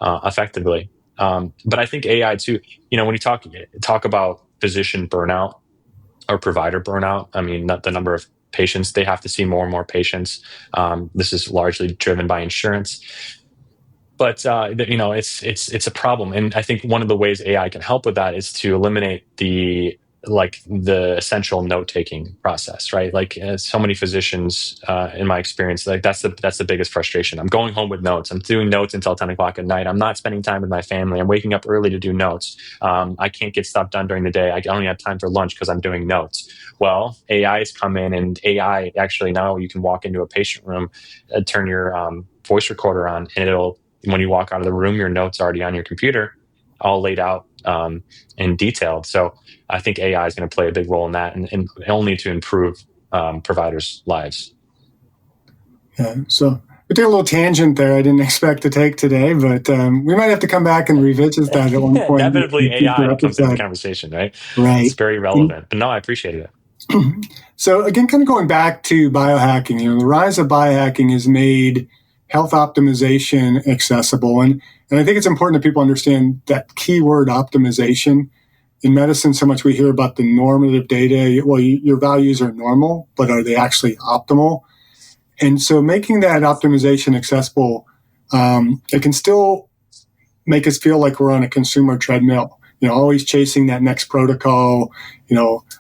effectively. But I think AI too, when you talk about physician burnout or provider burnout, the number of patients, they have to see more and more patients. This is largely driven by insurance, but it's a problem. And I think one of the ways AI can help with that is to eliminate the essential note-taking process, right? Like, so many physicians, in my experience, like that's the biggest frustration. I'm going home with notes. I'm doing notes until 10 o'clock at night. I'm not spending time with my family. I'm waking up early to do notes. I can't get stuff done during the day. I only have time for lunch because I'm doing notes. Well, AI has come in, and AI actually, now you can walk into a patient room, turn your voice recorder on, and when you walk out of the room, your notes are already on your computer, all laid out and detailed. So I think AI is going to play a big role in that, and only to improve providers' lives. Yeah, so we took a little tangent there I didn't expect to take today, but we might have to come back and revisit that at one point in Inevitably, a future AI comes into the episode. conversation, right? It's Right. very relevant. But no, I appreciated it. So again, kind of going back to biohacking, the rise of biohacking has made health optimization accessible. And I think it's important that people understand that keyword optimization. In medicine, so much we hear about the normative data. Well, your values are normal, but are they actually optimal? And so making that optimization accessible, it can still make us feel like we're on a consumer treadmill, always chasing that next protocol,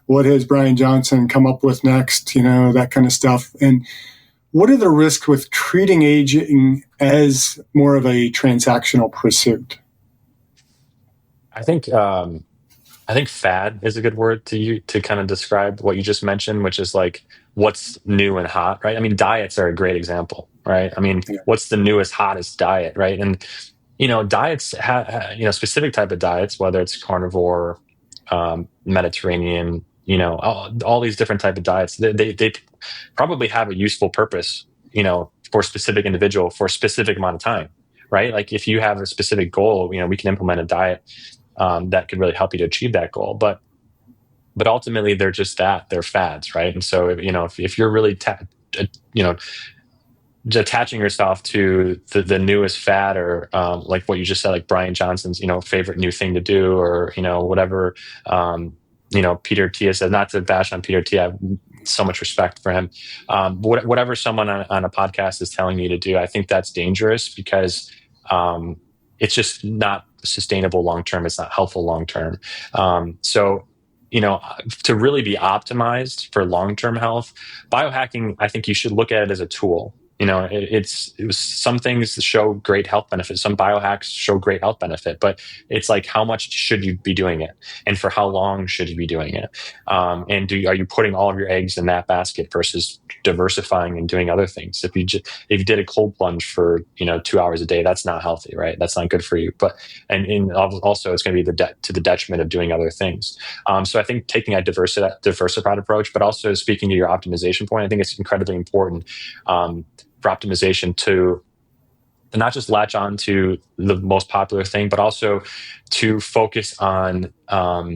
what has Brian Johnson come up with next, that kind of stuff. And what are the risks with treating aging as more of a transactional pursuit? I think fad is a good word to kind of describe what you just mentioned, which is like what's new and hot, right? I mean, diets are a great example, right? I mean, Yeah. what's the newest, hottest diet, right? And diets, specific type of diets, whether it's carnivore, Mediterranean, all these different type of diets, they probably have a useful purpose, for a specific individual for a specific amount of time, right? Like if you have a specific goal, we can implement a diet that could really help you to achieve that goal. But ultimately, they're just that, they're fads, right? And so if you're really attaching yourself to the newest fad, or like what you just said, like Brian Johnson's favorite new thing to do, or whatever Peter Tia says, not to bash on Peter Tia, I have so much respect for him, whatever someone on a podcast is telling you to do, I think that's dangerous, because it's just not sustainable long term. It's not helpful long term. So to really be optimized for long term health, biohacking, I think you should look at it as a tool. Some things show great health benefits. Some biohacks show great health benefit, but it's like, how much should you be doing it, and for how long should you be doing it? And are you putting all of your eggs in that basket versus diversifying and doing other things? If you did a cold plunge for 2 hours a day, that's not healthy, right? That's not good for you. But and also it's going to be to the detriment of doing other things. So I think taking a diversified approach, but also speaking to your optimization point, I think it's incredibly important for optimization to not just latch on to the most popular thing, but also to focus on not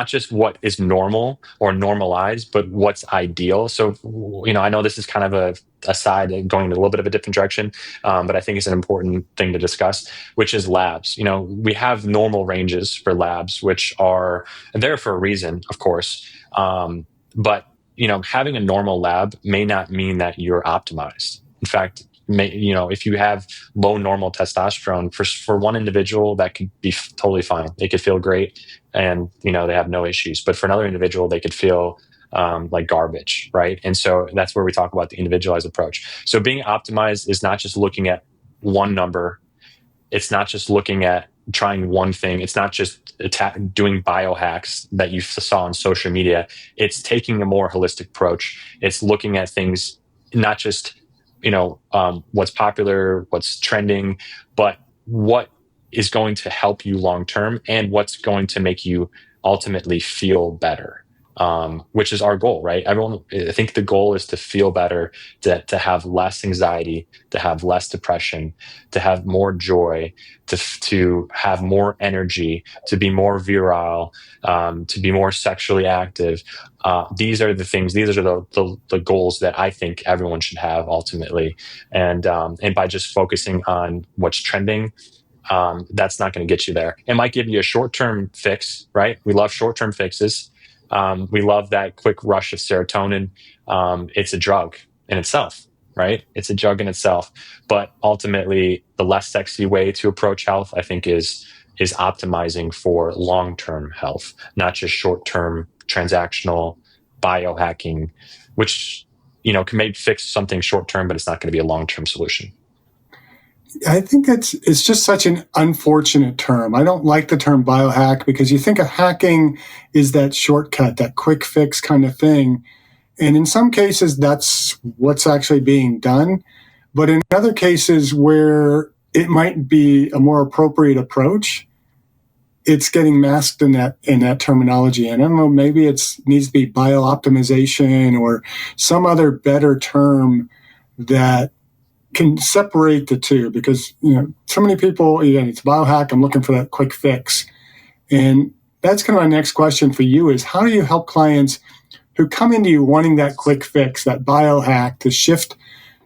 just what is normal or normalized, but what's ideal. So, I know this is kind of a aside and going in a little bit of a different direction, but I think it's an important thing to discuss, which is labs. We have normal ranges for labs, which are there for a reason, of course. But having a normal lab may not mean that you're optimized. In fact, if you have low normal testosterone, for one individual, that could be totally fine. They could feel great, and they have no issues. But for another individual, they could feel like garbage, right? And so that's where we talk about the individualized approach. So being optimized is not just looking at one number. It's not just looking at trying one thing. It's not just doing biohacks that you saw on social media. It's taking a more holistic approach. It's looking at things, not just what's popular, what's trending, but what is going to help you long term, and what's going to make you ultimately feel better, which is our goal, right? I think the goal is to feel better, to have less anxiety, to have less depression, to have more joy, to have more energy, to be more virile, to be more sexually active. These are the things. These are the goals that I think everyone should have ultimately. And by just focusing on what's trending, that's not going to get you there. It might give you a short-term fix, right? We love short-term fixes. We love that quick rush of serotonin. It's a drug in itself, right? It's a drug in itself. But ultimately, the less sexy way to approach health, I think, is optimizing for long-term health, not just short-term transactional biohacking, which can maybe fix something short-term, but it's not going to be a long-term solution. I think it's just such an unfortunate term. I don't like the term biohack, because you think of hacking is that shortcut, that quick fix kind of thing. And in some cases, that's what's actually being done. But in other cases where it might be a more appropriate approach. It's getting masked in that terminology. And I don't know, maybe it needs to be biooptimization or some other better term that can separate the two, because so many people, again, it's biohack, I'm looking for that quick fix. And that's kind of my next question for you is, how do you help clients who come into you wanting that quick fix, that biohack, to shift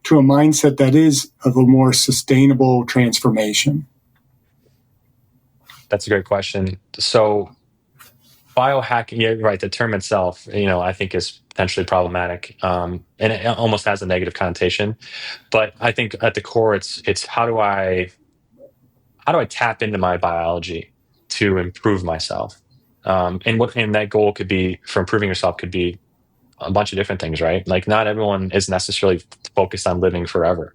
to a mindset that is of a more sustainable transformation? That's a great question. So biohacking, yeah, right, the term itself, I think is potentially problematic, and it almost has a negative connotation. But I think at the core, it's how do I tap into my biology to improve myself? And that goal could be, for improving yourself, could be a bunch of different things, right? Like, not everyone is necessarily focused on living forever.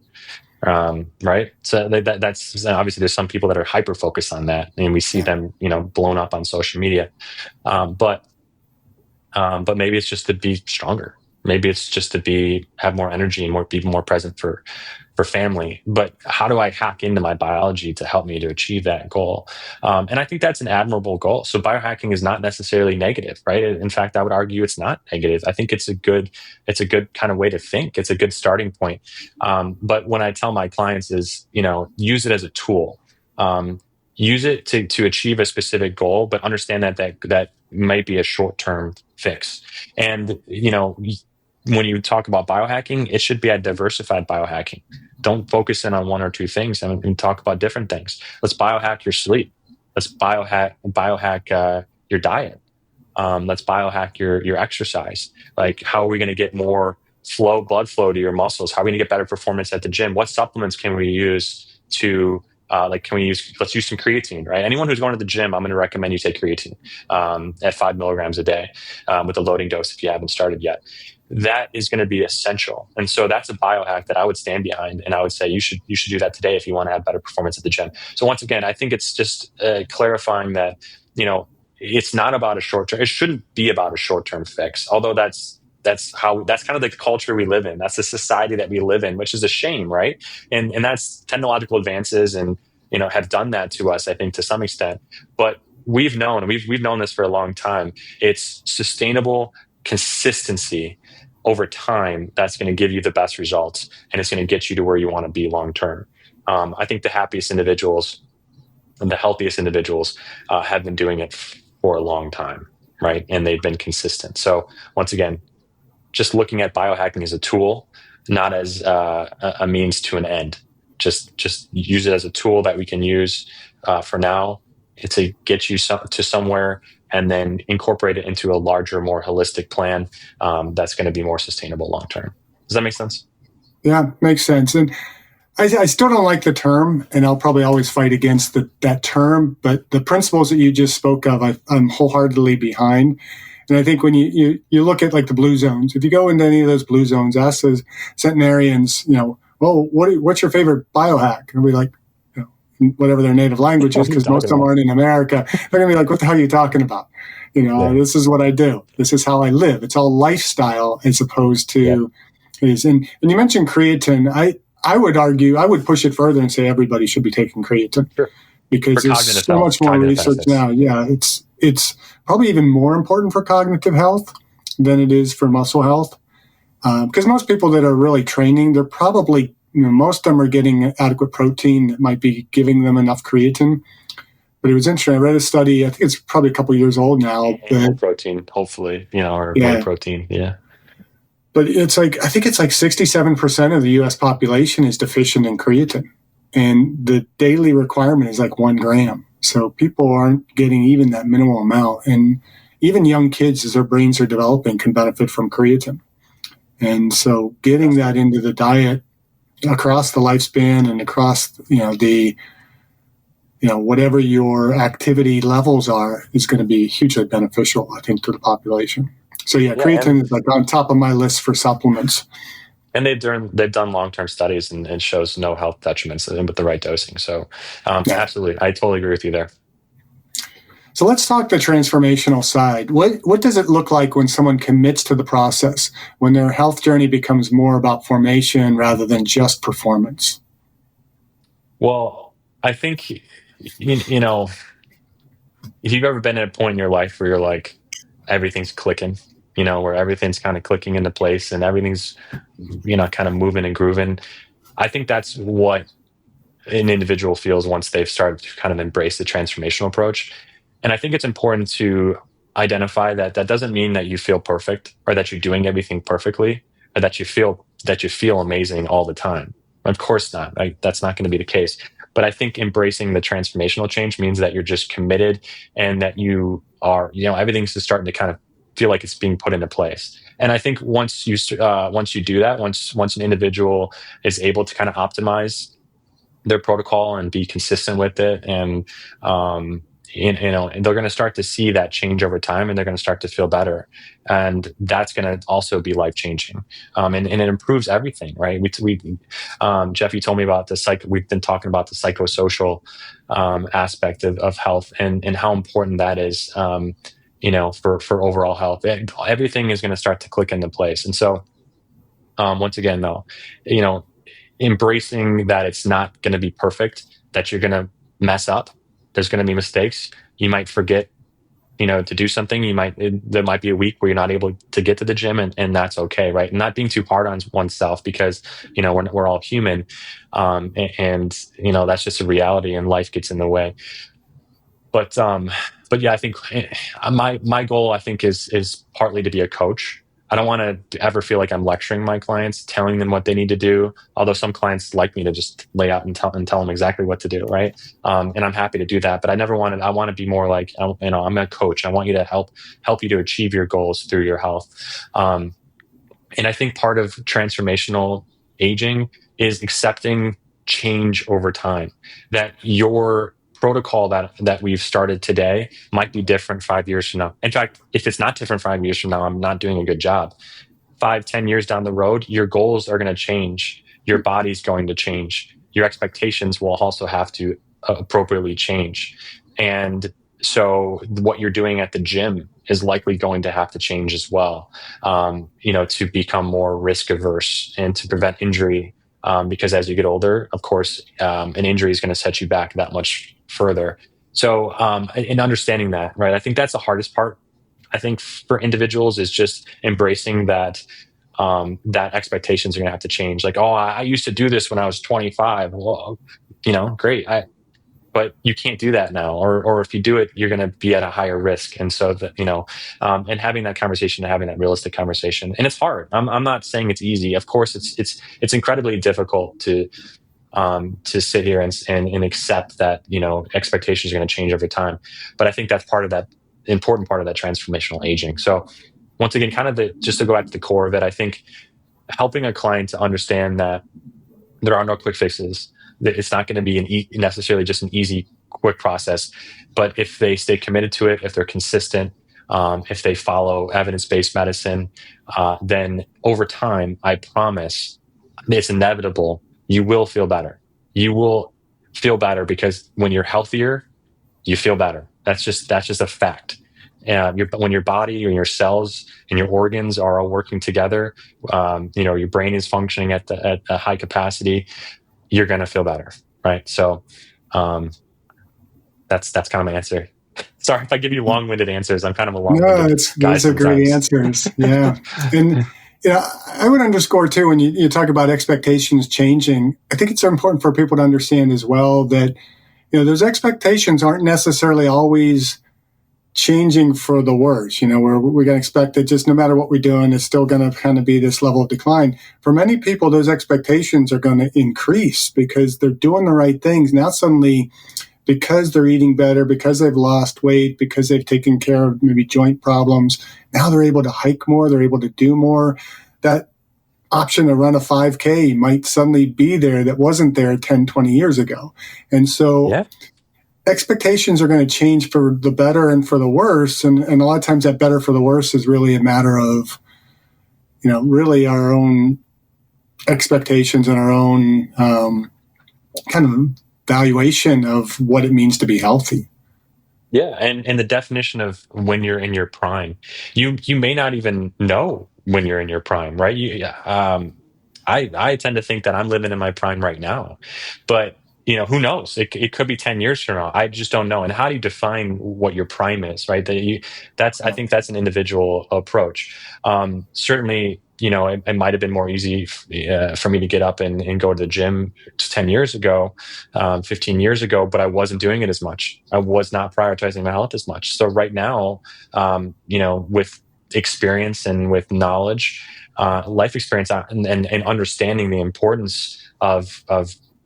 Right. So that's obviously, there's some people that are hyper focused on that, and we see them, blown up on social media. But maybe it's just to be stronger. Maybe it's just to have more energy and be more present for family. But how do I hack into my biology to help me to achieve that goal? And I think that's an admirable goal. So biohacking is not necessarily negative, right? In fact, I would argue it's not negative. I think it's a good kind of way to think. It's a good starting point. But when I tell my clients is, use it as a tool. Use it to achieve a specific goal, but understand that might be a short-term fix. And, when you talk about biohacking, it should be a diversified biohacking. Don't focus in on one or two things, and talk about different things. Let's biohack your sleep. Let's biohack your diet. Let's biohack your exercise. Like, how are we going to get more blood flow to your muscles? How are we going to get better performance at the gym? What supplements can we use to let's use some creatine, right? Anyone who's going to the gym, I'm going to recommend you take creatine at 5 milligrams a day with a loading dose if you haven't started yet. That is going to be essential. And so that's a biohack that I would stand behind. And I would say you should do that today if you want to have better performance at the gym. So once again, I think it's just clarifying that, it's not about a short term. It shouldn't be about a short term fix, although that's kind of the culture we live in. That's the society that we live in, which is a shame, right? And that's technological advances, and have done that to us, I think, to some extent. But we've known this for a long time. It's sustainable consistency over time that's going to give you the best results, and it's going to get you to where you want to be long term. I think the happiest individuals and the healthiest individuals have been doing it for a long time, right? And they've been consistent. So once again, just looking at biohacking as a tool, not as a means to an end. Just use it as a tool that we can use for now to get you to somewhere, and then incorporate it into a larger, more holistic plan that's going to be more sustainable long term. Does that make sense? Yeah, makes sense. And I still don't like the term, and I'll probably always fight against that term, but the principles that you just spoke of, I'm wholeheartedly behind. And I think when you look at like the blue zones, if you go into any of those blue zones, ask those centenarians, well, what's your favorite biohack? And we're like, whatever their native language is, because most of them aren't in America. They're going to be like, what the hell are you talking about? This is what I do. This is how I live. It's all lifestyle as opposed to is. And you mentioned creatine. I would argue, I would push it further and say everybody should be taking creatine. Sure. Because there's so much more research now. Yeah, it's probably even more important for cognitive health than it is for muscle health. Because most people that are really training, they're probably, most of them are getting adequate protein that might be giving them enough creatine. But it was interesting. I read a study, I think it's probably a couple years old now. Animal protein, hopefully, or whey protein, yeah. But it's like, I think it's like 67% of the U.S. population is deficient in creatine. And the daily requirement is like 1 gram. So people aren't getting even that minimal amount. And even young kids, as their brains are developing, can benefit from creatine. And so getting that into the diet across the lifespan and across, whatever your activity levels are, is going to be hugely beneficial, I think, to the population. So creatine is like on top of my list for supplements. And they've done long-term studies and shows no health detriments with the right dosing. So absolutely, I totally agree with you there. So let's talk the transformational side. What does it look like when someone commits to the process, when their health journey becomes more about formation rather than just performance? Well, I think, you know, if you've ever been at a point in your life where you're like, everything's clicking, where everything's kind of clicking into place and everything's, kind of moving and grooving. I think that's what an individual feels once they've started to kind of embrace the transformational approach. And I think it's important to identify that that doesn't mean that you feel perfect or that you're doing everything perfectly or that you feel amazing all the time. Of course not. That's not going to be the case. But I think embracing the transformational change means that you're just committed and that you are, everything's just starting to kind of feel like it's being put into place. And I think once you do that, once an individual is able to kind of optimize their protocol and be consistent with it, and and they're going to start to see that change over time, and they're going to start to feel better, and that's going to also be life changing, and it improves everything, right? Jeff, you told me about the we've been talking about the psychosocial aspect of health, and how important that is, for overall health. Everything is going to start to click into place. And so, once again, though, you know embracing that it's not going to be perfect, that you're going to mess up. There's going to be mistakes. You might forget, to do something. There might be a week where you're not able to get to the gym, and that's okay, right? And not being too hard on oneself, because, we're all human. And that's just a reality, and life gets in the way. But yeah, I think my goal, I think, is partly to be a coach. I don't want to ever feel like I'm lecturing my clients, telling them what they need to do. Although some clients like me to just lay out and tell them exactly what to do, right? And I'm happy to do that. But I want to be more like, I'm a coach. I want you to help you to achieve your goals through your health. And I think part of transformational aging is accepting change over time, that your protocol that we've started today might be different 5 years from now. In fact, if it's not different 5 years from now, I'm not doing a good job. 5, 10 years down the road, your goals are going to change. Your body's going to change. Your expectations will also have to appropriately change. And so what you're doing at the gym is likely going to have to change as well, to become more risk averse and to prevent injury. Because as you get older, of course, an injury is going to set you back that much further. So, in understanding that, right, I think that's the hardest part. I think for individuals is just embracing that expectations are going to have to change. Like, oh, I used to do this when I was 25. Well, great. But you can't do that now, or if you do it, you're going to be at a higher risk. And so that, and having that conversation, having that realistic conversation, and it's hard. I'm not saying it's easy. Of course, it's incredibly difficult to sit here and accept that, expectations are going to change over time. But I think that's part of that important part of that transformational aging. So once again, kind of just to go back to the core of it, I think helping a client to understand that there are no quick fixes, that it's not going to be necessarily just an easy, quick process. But if they stay committed to it, if they're consistent, if they follow evidence-based medicine, then over time, I promise, it's inevitable, you will feel better. You will feel better, because when you're healthier, you feel better. That's just a fact. When your body and your cells and your organs are all working together, your brain is functioning at a high capacity, you're going to feel better, right? So, that's kind of my answer. Sorry if I give you long-winded answers. I'm kind of a No, long-winded guy those are great sometimes. answers. Yeah. And I would underscore too, when you talk about expectations changing, I think it's important for people to understand as well that, those expectations aren't necessarily always changing for the worse. We're going to expect that just no matter what we're doing, it's still going to kind of be this level of decline. For many people, those expectations are going to increase because they're doing the right things. Now suddenly, because they're eating better, because they've lost weight, because they've taken care of maybe joint problems, now they're able to hike more, they're able to do more. That option to run a 5K might suddenly be there that wasn't there 10, 20 years ago. And so Yeah. expectations are going to change for the better and for the worse. And a lot of times that better for the worse is really a matter of, really our own expectations and our own kind of valuation of what it means to be healthy. Yeah, and the definition of when you're in your prime, you may not even know when you're in your prime, right? I tend to think that I'm living in my prime right now, but who knows? It could be 10 years from now. I just don't know. And how do you define what your prime is, right? I think that's an individual approach. Certainly, it might have been more easy for me to get up and go to the gym 10 years ago, 15 years ago, but I wasn't doing it as much. I was not prioritizing my health as much. So right now, with experience and with knowledge, life experience, and understanding the importance of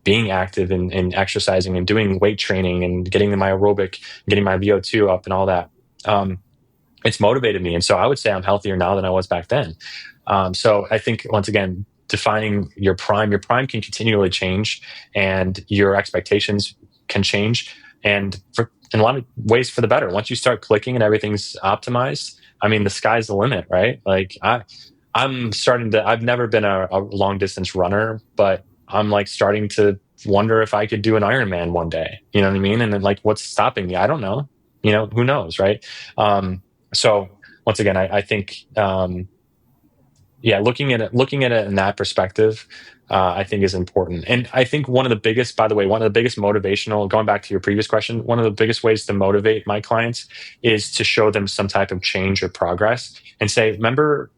being active and exercising and doing weight training and getting my aerobic, getting my VO2 up and all that. It's motivated me. And so I would say I'm healthier now than I was back then. So I think, once again, defining your prime can continually change, and your expectations can change. And in a lot of ways for the better. Once you start clicking and everything's optimized, I mean, the sky's the limit, right? Like I've never been a long distance runner, but I'm like starting to wonder if I could do an Ironman one day. You know what I mean? And then, like, what's stopping me? I don't know. Who knows, right? So once again, I think, looking at it in that perspective, I think is important. And I think one of the biggest motivational, going back to your previous question, one of the biggest ways to motivate my clients is to show them some type of change or progress and say, remember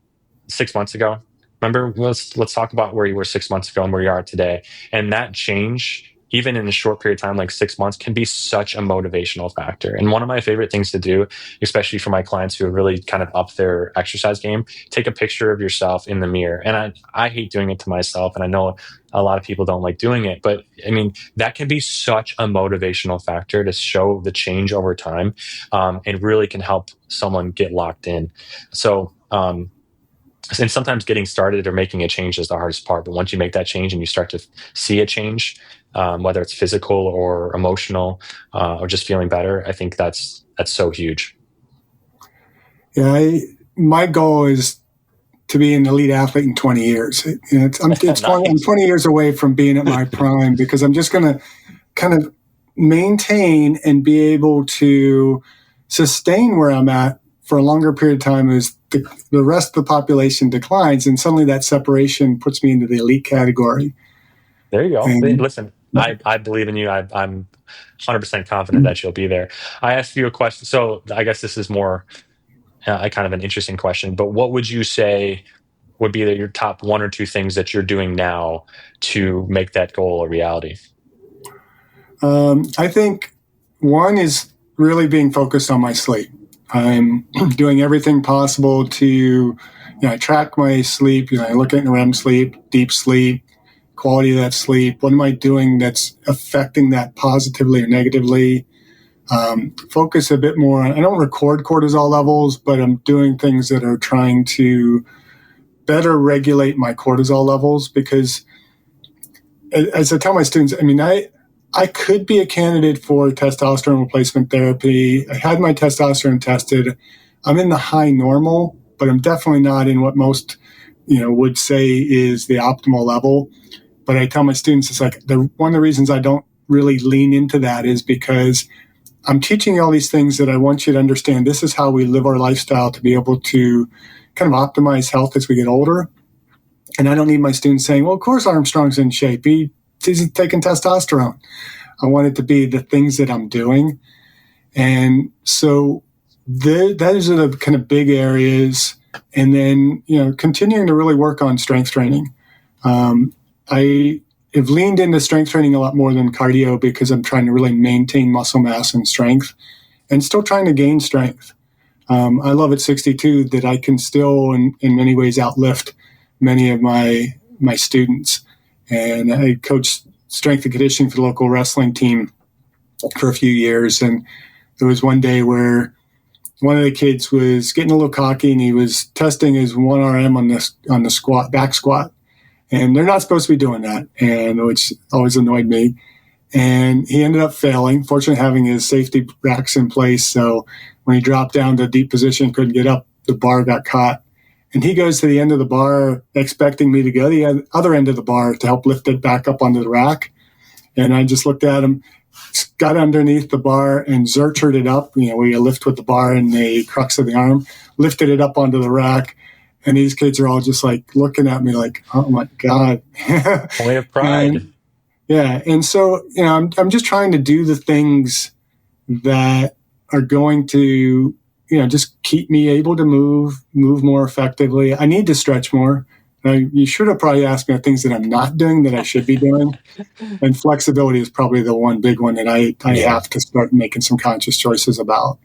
6 months ago? Remember, let's talk about where you were 6 months ago and where you are today. And that change, even in a short period of time, like 6 months, can be such a motivational factor. And one of my favorite things to do, especially for my clients who have really kind of upped their exercise game, take a picture of yourself in the mirror. And I hate doing it to myself, and I know a lot of people don't like doing it, but I mean, that can be such a motivational factor to show the change over time, and really can help someone get locked in. So, and sometimes getting started or making a change is the hardest part. But once you make that change and you start to see a change, whether it's physical or emotional, or just feeling better, I think that's so huge. Yeah, my goal is to be an elite athlete in 20 years. I'm 20 years away from being at my prime, because I'm just going to kind of maintain and be able to sustain where I'm at for a longer period of time as the rest of the population declines, and suddenly that separation puts me into the elite category. There you go. And listen, I believe in you. I'm 100% confident that you'll be there. I asked you a question, so I guess this is more kind of an interesting question, but what would you say would be your top one or two things that you're doing now to make that goal a reality? I think one is really being focused on my sleep. I'm doing everything possible to, I track my sleep. I look at REM sleep, deep sleep, quality of that sleep. What am I doing that's affecting that positively or negatively? Focus a bit more. I don't record cortisol levels, but I'm doing things that are trying to better regulate my cortisol levels, because as I tell my students, I mean, I could be a candidate for testosterone replacement therapy. I had my testosterone tested. I'm in the high normal, but I'm definitely not in what most, would say is the optimal level. But I tell my students, it's like one of the reasons I don't really lean into that is because I'm teaching you all these things that I want you to understand. This is how we live our lifestyle to be able to kind of optimize health as we get older. And I don't need my students saying, well, of course Armstrong's in shape. He's taking testosterone. I want it to be the things that I'm doing. And so those are the kind of big areas. And then, continuing to really work on strength training. I have leaned into strength training a lot more than cardio, because I'm trying to really maintain muscle mass and strength, and still trying to gain strength. I love at 62 that I can still, in many ways, outlift many of my students. And I coached strength and conditioning for the local wrestling team for a few years. And there was one day where one of the kids was getting a little cocky, and he was testing his 1RM on the back squat. And they're not supposed to be doing that, and which always annoyed me. And he ended up failing, fortunately having his safety racks in place. So when he dropped down to a deep position, couldn't get up, the bar got caught. And he goes to the end of the bar expecting me to go to the other end of the bar to help lift it back up onto the rack. And I just looked at him, got underneath the bar and zerchered it up, where you lift with the bar and the crux of the arm, lifted it up onto the rack. And these kids are all just like looking at me like, oh my God. Point of pride. Yeah. And so, I'm just trying to do the things that are going to, just keep me able to move more effectively. I need to stretch more. You should have probably asked me the things that I'm not doing that I should be doing. And flexibility is probably the one big one that I Yeah. have to start making some conscious choices about.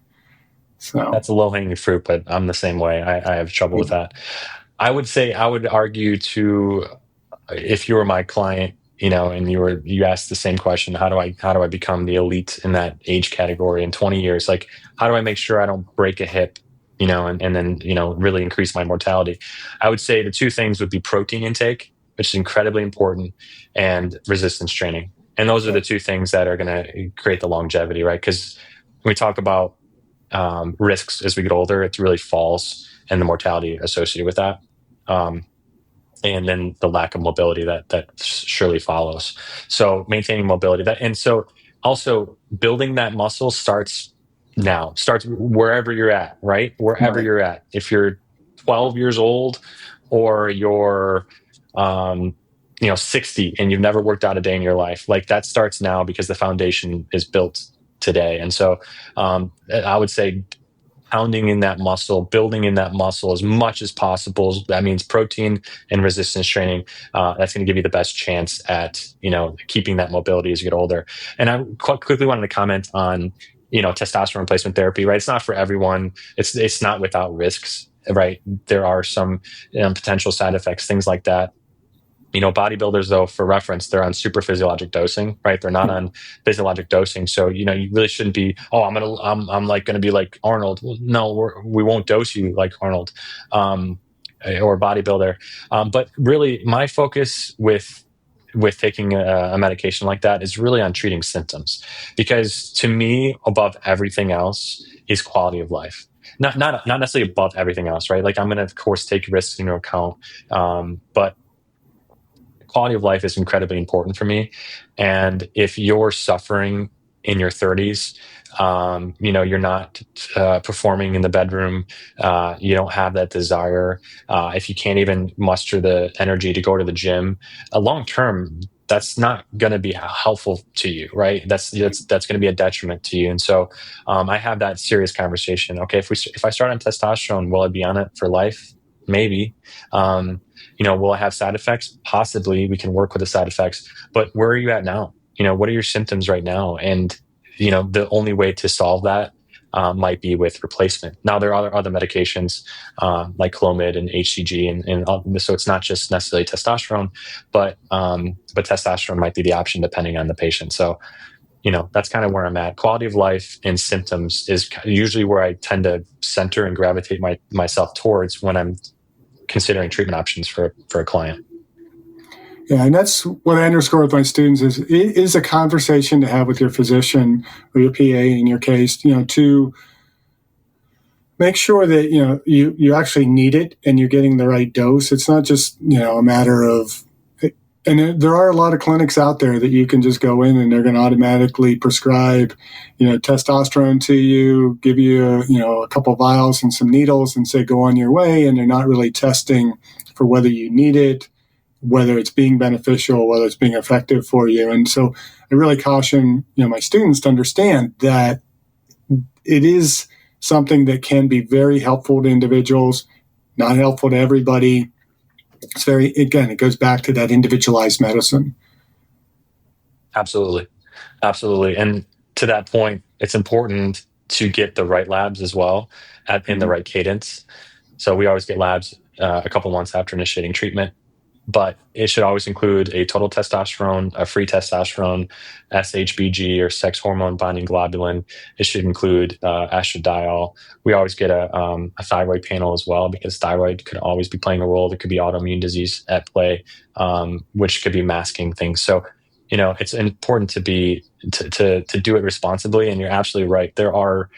So, That's a low hanging fruit, but I'm the same way. I have trouble with that. I would say, I would argue to, if you were my client, and you asked the same question, how do I become the elite in that age category in 20 years? Like, how do I make sure I don't break a hip, and then, really increase my mortality? I would say the two things would be protein intake, which is incredibly important, and resistance training. And those are the two things that are going to create the longevity, right? Because when we talk about risks as we get older, it really falls and the mortality associated with that. Um, and then the lack of mobility that surely follows. So maintaining mobility, and so also building that muscle starts now, starts wherever you're at, right? Wherever right. you're at. If you're 12 years old, or you're, 60 and you've never worked out a day in your life, like, that starts now because the foundation is built today. And so I would say pounding in that muscle, building in that muscle as much as possible. That means protein and resistance training. That's going to give you the best chance at, keeping that mobility as you get older. And I quickly wanted to comment on, testosterone replacement therapy, right? It's not for everyone. It's not without risks, right? There are some potential side effects, things like that. Bodybuilders, though, for reference, they're on super physiologic dosing, right? They're not on physiologic dosing. So, you really shouldn't be, oh, I'm like going to be like Arnold. Well, no, we won't dose you like Arnold, or bodybuilder. But really, my focus with taking a medication like that is really on treating symptoms, because to me, above everything else is quality of life. Not necessarily above everything else, right? Like, I'm going to, of course, take risks into account, but quality of life is incredibly important for me. And if you're suffering in your 30s, you're not performing in the bedroom, you don't have that desire, if you can't even muster the energy to go to the gym, long term, that's not going to be helpful to you, right? That's going to be a detriment to you. And so I have that serious conversation. Okay, if I start on testosterone, will I be on it for life? Maybe. Will I have side effects? Possibly. We can work with the side effects, but where are you at now? What are your symptoms right now? And, the only way to solve that might be with replacement. Now, there are other medications, like Clomid and HCG, and so it's not just necessarily testosterone, but testosterone might be the option depending on the patient. So, that's kind of where I'm at. Quality of life and symptoms is usually where I tend to center and gravitate myself towards when I'm considering treatment options for a client. Yeah, and that's what I underscore with my students is it is a conversation to have with your physician or your PA in your case, to make sure that, you actually need it and you're getting the right dose. It's not just, a matter of, and there are a lot of clinics out there that you can just go in and they're going to automatically prescribe, testosterone to you, give you, a couple vials and some needles and say, go on your way. And they're not really testing for whether you need it, whether it's being beneficial, whether it's being effective for you. And so I really caution, my students to understand that it is something that can be very helpful to individuals, not helpful to everybody. It goes back to that individualized medicine. Absolutely. Absolutely. And to that point, it's important to get the right labs as well in the right cadence. So we always get labs a couple months after initiating treatment, but it should always include a total testosterone, a free testosterone, SHBG or sex hormone binding globulin. It should include estradiol. We always get a thyroid panel as well, because thyroid could always be playing a role. There could be autoimmune disease at play, which could be masking things. So, it's important to do it responsibly. And you're absolutely right. There are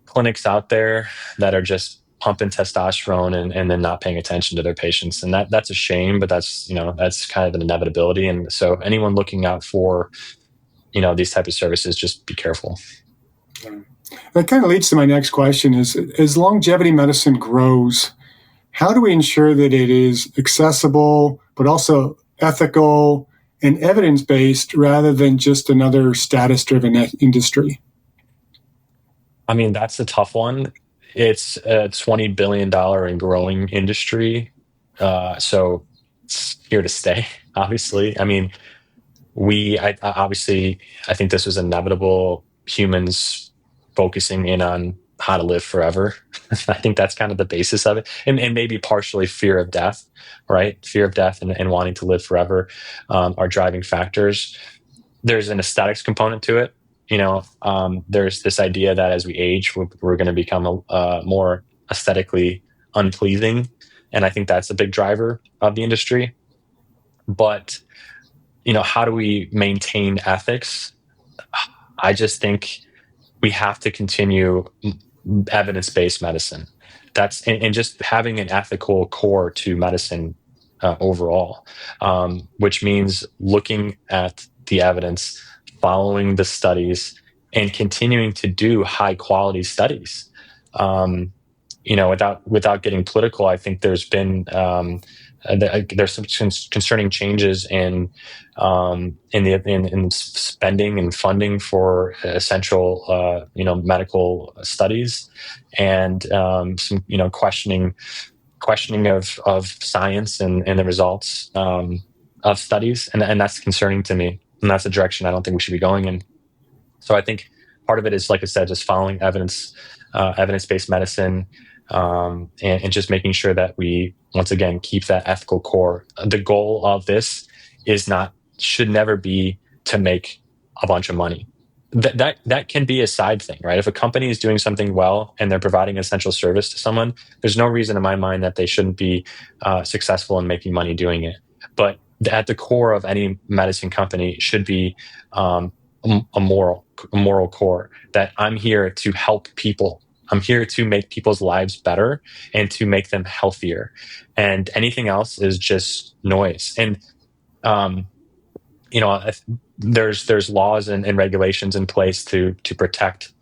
clinics out there that are just pumping testosterone and then not paying attention to their patients. And that's a shame, but that's kind of an inevitability. And so anyone looking out for, these type of services, just be careful. That kind of leads to my next question is, as longevity medicine grows, how do we ensure that it is accessible, but also ethical and evidence-based rather than just another status-driven industry? I mean, that's a tough one. It's a $20 billion and growing industry. So it's here to stay, obviously. I mean, obviously, I think this was inevitable. Humans focusing in on how to live forever. I think that's kind of the basis of it, and maybe partially fear of death, right? Fear of death and wanting to live forever are driving factors. There's an aesthetics component to it. There's this idea that as we age, we're going to become more aesthetically unpleasing, and I think that's a big driver of the industry. But how do we maintain ethics? I just think we have to continue evidence-based medicine. And just having an ethical core to medicine overall, which means looking at the evidence, following the studies, and continuing to do high-quality studies. Without getting political, I think there's been there's some concerning changes in spending and funding for essential medical studies, and some questioning of science and the results of studies, and that's concerning to me, and that's a direction I don't think we should be going in. So I think part of it is, like I said, just following evidence-based medicine, and just making sure that we, once again, keep that ethical core. The goal of this should never be to make a bunch of money. That can be a side thing, right? If a company is doing something well and they're providing an essential service to someone, there's no reason in my mind that they shouldn't be successful in making money doing it. But at the core of any medicine company should be a moral core, that I'm here to help people. I'm here to make people's lives better and to make them healthier. And anything else is just noise. And there's laws and regulations in place to protect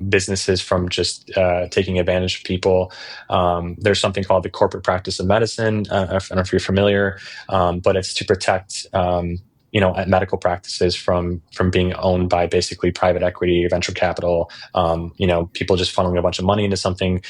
businesses from just taking advantage of people. There's something called the corporate practice of medicine. I don't know if you're familiar, but it's to protect medical practices from being owned by basically private equity or venture capital. People just funneling a bunch of money into something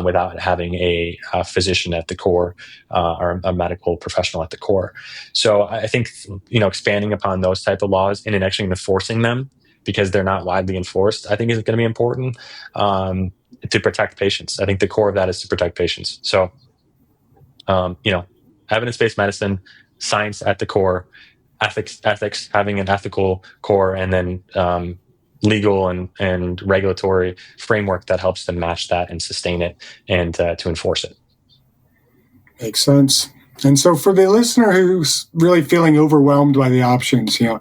without having a physician at the core, or a medical professional at the core. So I think expanding upon those type of laws and then actually enforcing them, because they're not widely enforced, I think is going to be important to protect patients. I think the core of that is to protect patients. So evidence-based medicine, science at the core, ethics, having an ethical core, and then legal and regulatory framework that helps them match that and sustain it and to enforce it. Makes sense. And so for the listener who's really feeling overwhelmed by the options, you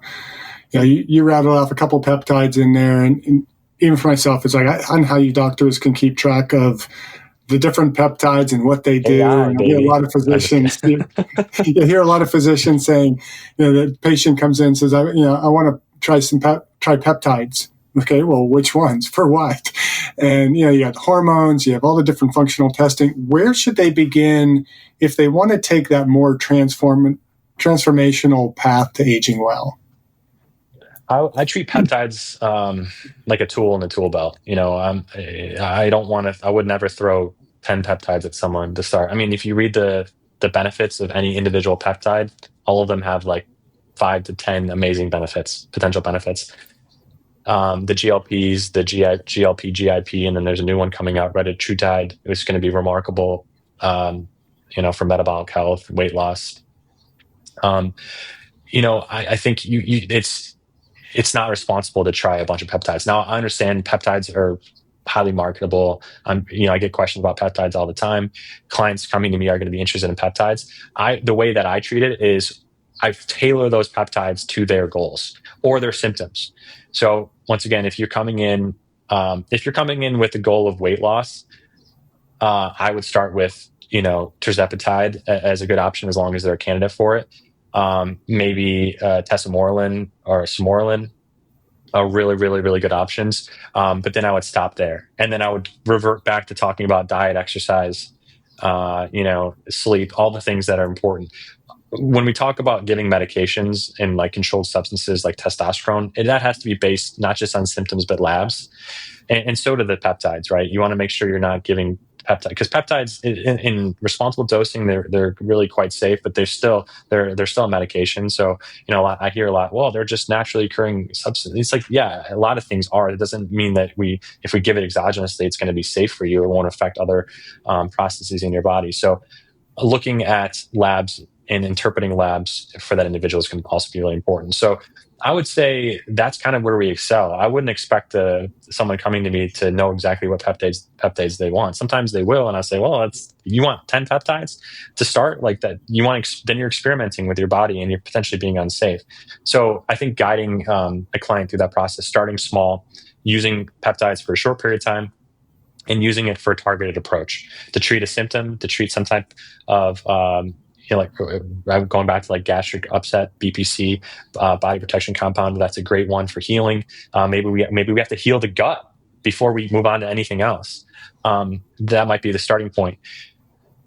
rattled off a couple peptides in there, and even for myself, it's like on how you doctors can keep track of the different peptides and what they do. AI, and I hear a lot of physicians, you hear a lot of physicians saying, the patient comes in and says, I want to try peptides. Okay, well, which ones for what? And you have hormones, you have all the different functional testing. Where should they begin if they want to take that more transformational path to aging well? I treat peptides like a tool in the tool belt. I would never throw 10 peptides at someone to start. I mean, if you read the benefits of any individual peptide, all of them have like 5 to 10 amazing potential benefits. The GLPs, the GLP, GIP, and then there's a new one coming out, retatrutide. It's going to be remarkable, for metabolic health, weight loss. I think it's not responsible to try a bunch of peptides. Now, I understand peptides are highly marketable. I get questions about peptides all the time. Clients coming to me are going to be interested in peptides. The way that I treat it is I tailor those peptides to their goals or their symptoms. So once again, if you're coming in with the goal of weight loss, I would start with tirzepatide as a good option, as long as they're a candidate for it. Maybe tesamorelin or samorelin are really, really, really good options. But then I would stop there, and then I would revert back to talking about diet, exercise, sleep, all the things that are important. when we talk about giving medications and like controlled substances like testosterone, that has to be based not just on symptoms but labs, and so do the peptides, right? You want to make sure you're not giving peptide, because peptides in responsible dosing, they're really quite safe, but they're still a medication. So I hear a lot, well, they're just naturally occurring substances. It's like, yeah, a lot of things are. It doesn't mean that if we give it exogenously, it's going to be safe for you. It won't affect other processes in your body. So looking at labs and interpreting labs for that individual is going to also be really important. So I would say that's kind of where we excel. I wouldn't expect someone coming to me to know exactly what peptides they want. Sometimes they will, and I say, well, you want 10 peptides to start like that. Then you're experimenting with your body and you're potentially being unsafe. So I think guiding a client through that process, starting small, using peptides for a short period of time, and using it for a targeted approach to treat a symptom, to treat some type of like going back to like gastric upset, BPC, body protection compound. That's a great one for healing. Maybe we have to heal the gut before we move on to anything else. That might be the starting point.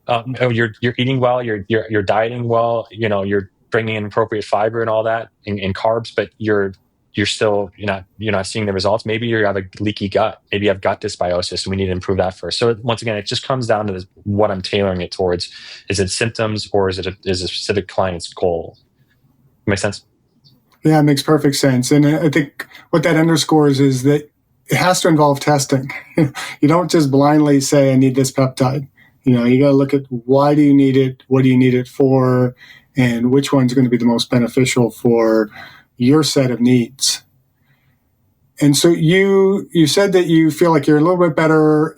You're eating well, you're dieting well, you're bringing in appropriate fiber and all that, and carbs, but you're not seeing the results. Maybe you have a leaky gut. Maybe you have gut dysbiosis, and we need to improve that first. So once again, it just comes down to what I'm tailoring it towards. Is it symptoms, or is a specific client's goal? Make sense? Yeah, it makes perfect sense. And I think what that underscores is that it has to involve testing. You don't just blindly say, I need this peptide. You got to look at, why do you need it? What do you need it for? And which one's going to be the most beneficial for your set of needs. And so you said that you feel like you're a little bit better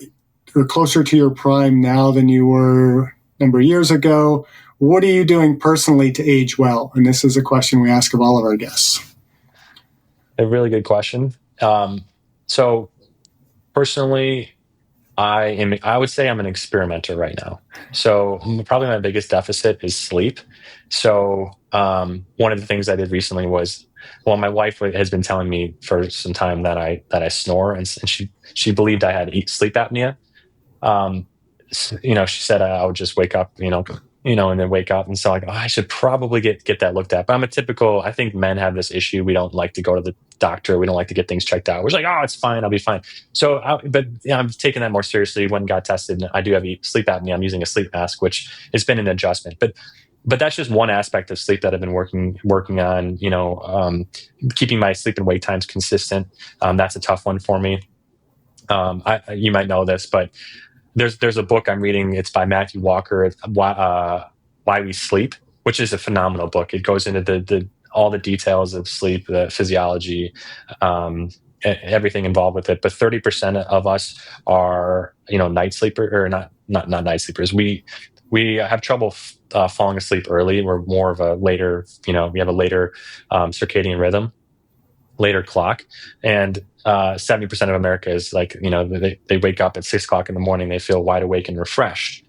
or closer to your prime now than you were a number of years ago. What are you doing personally to age well? And this is a question we ask of all of our guests. A really good question. So personally, I would say I'm an experimenter right now. So probably my biggest deficit is sleep. So one of the things I did recently was, well, my wife has been telling me for some time that I snore, and she believed I had sleep apnea. She said I would just wake up, and then wake up. And so I should probably get that looked at. But I think men have this issue. We don't like to go to the doctor. We don't like to get things checked out. We're just like, oh, it's fine. I'll be fine. So, I'm taking that more seriously. When got tested, I do have sleep apnea. I'm using a sleep mask, which has been an adjustment. But that's just one aspect of sleep that I've been working on, keeping my sleep and wake times consistent. That's a tough one for me. You might know this, but there's a book I'm reading. It's by Matthew Walker, Why We Sleep, which is a phenomenal book. It goes into all the details of sleep, the physiology, everything involved with it. But 30% of us are, night sleeper, or not night sleepers. We have trouble falling asleep early. We're more of a later, we have a later circadian rhythm, later clock, and 70% of America is like, they wake up at 6 o'clock in the morning, they feel wide awake and refreshed.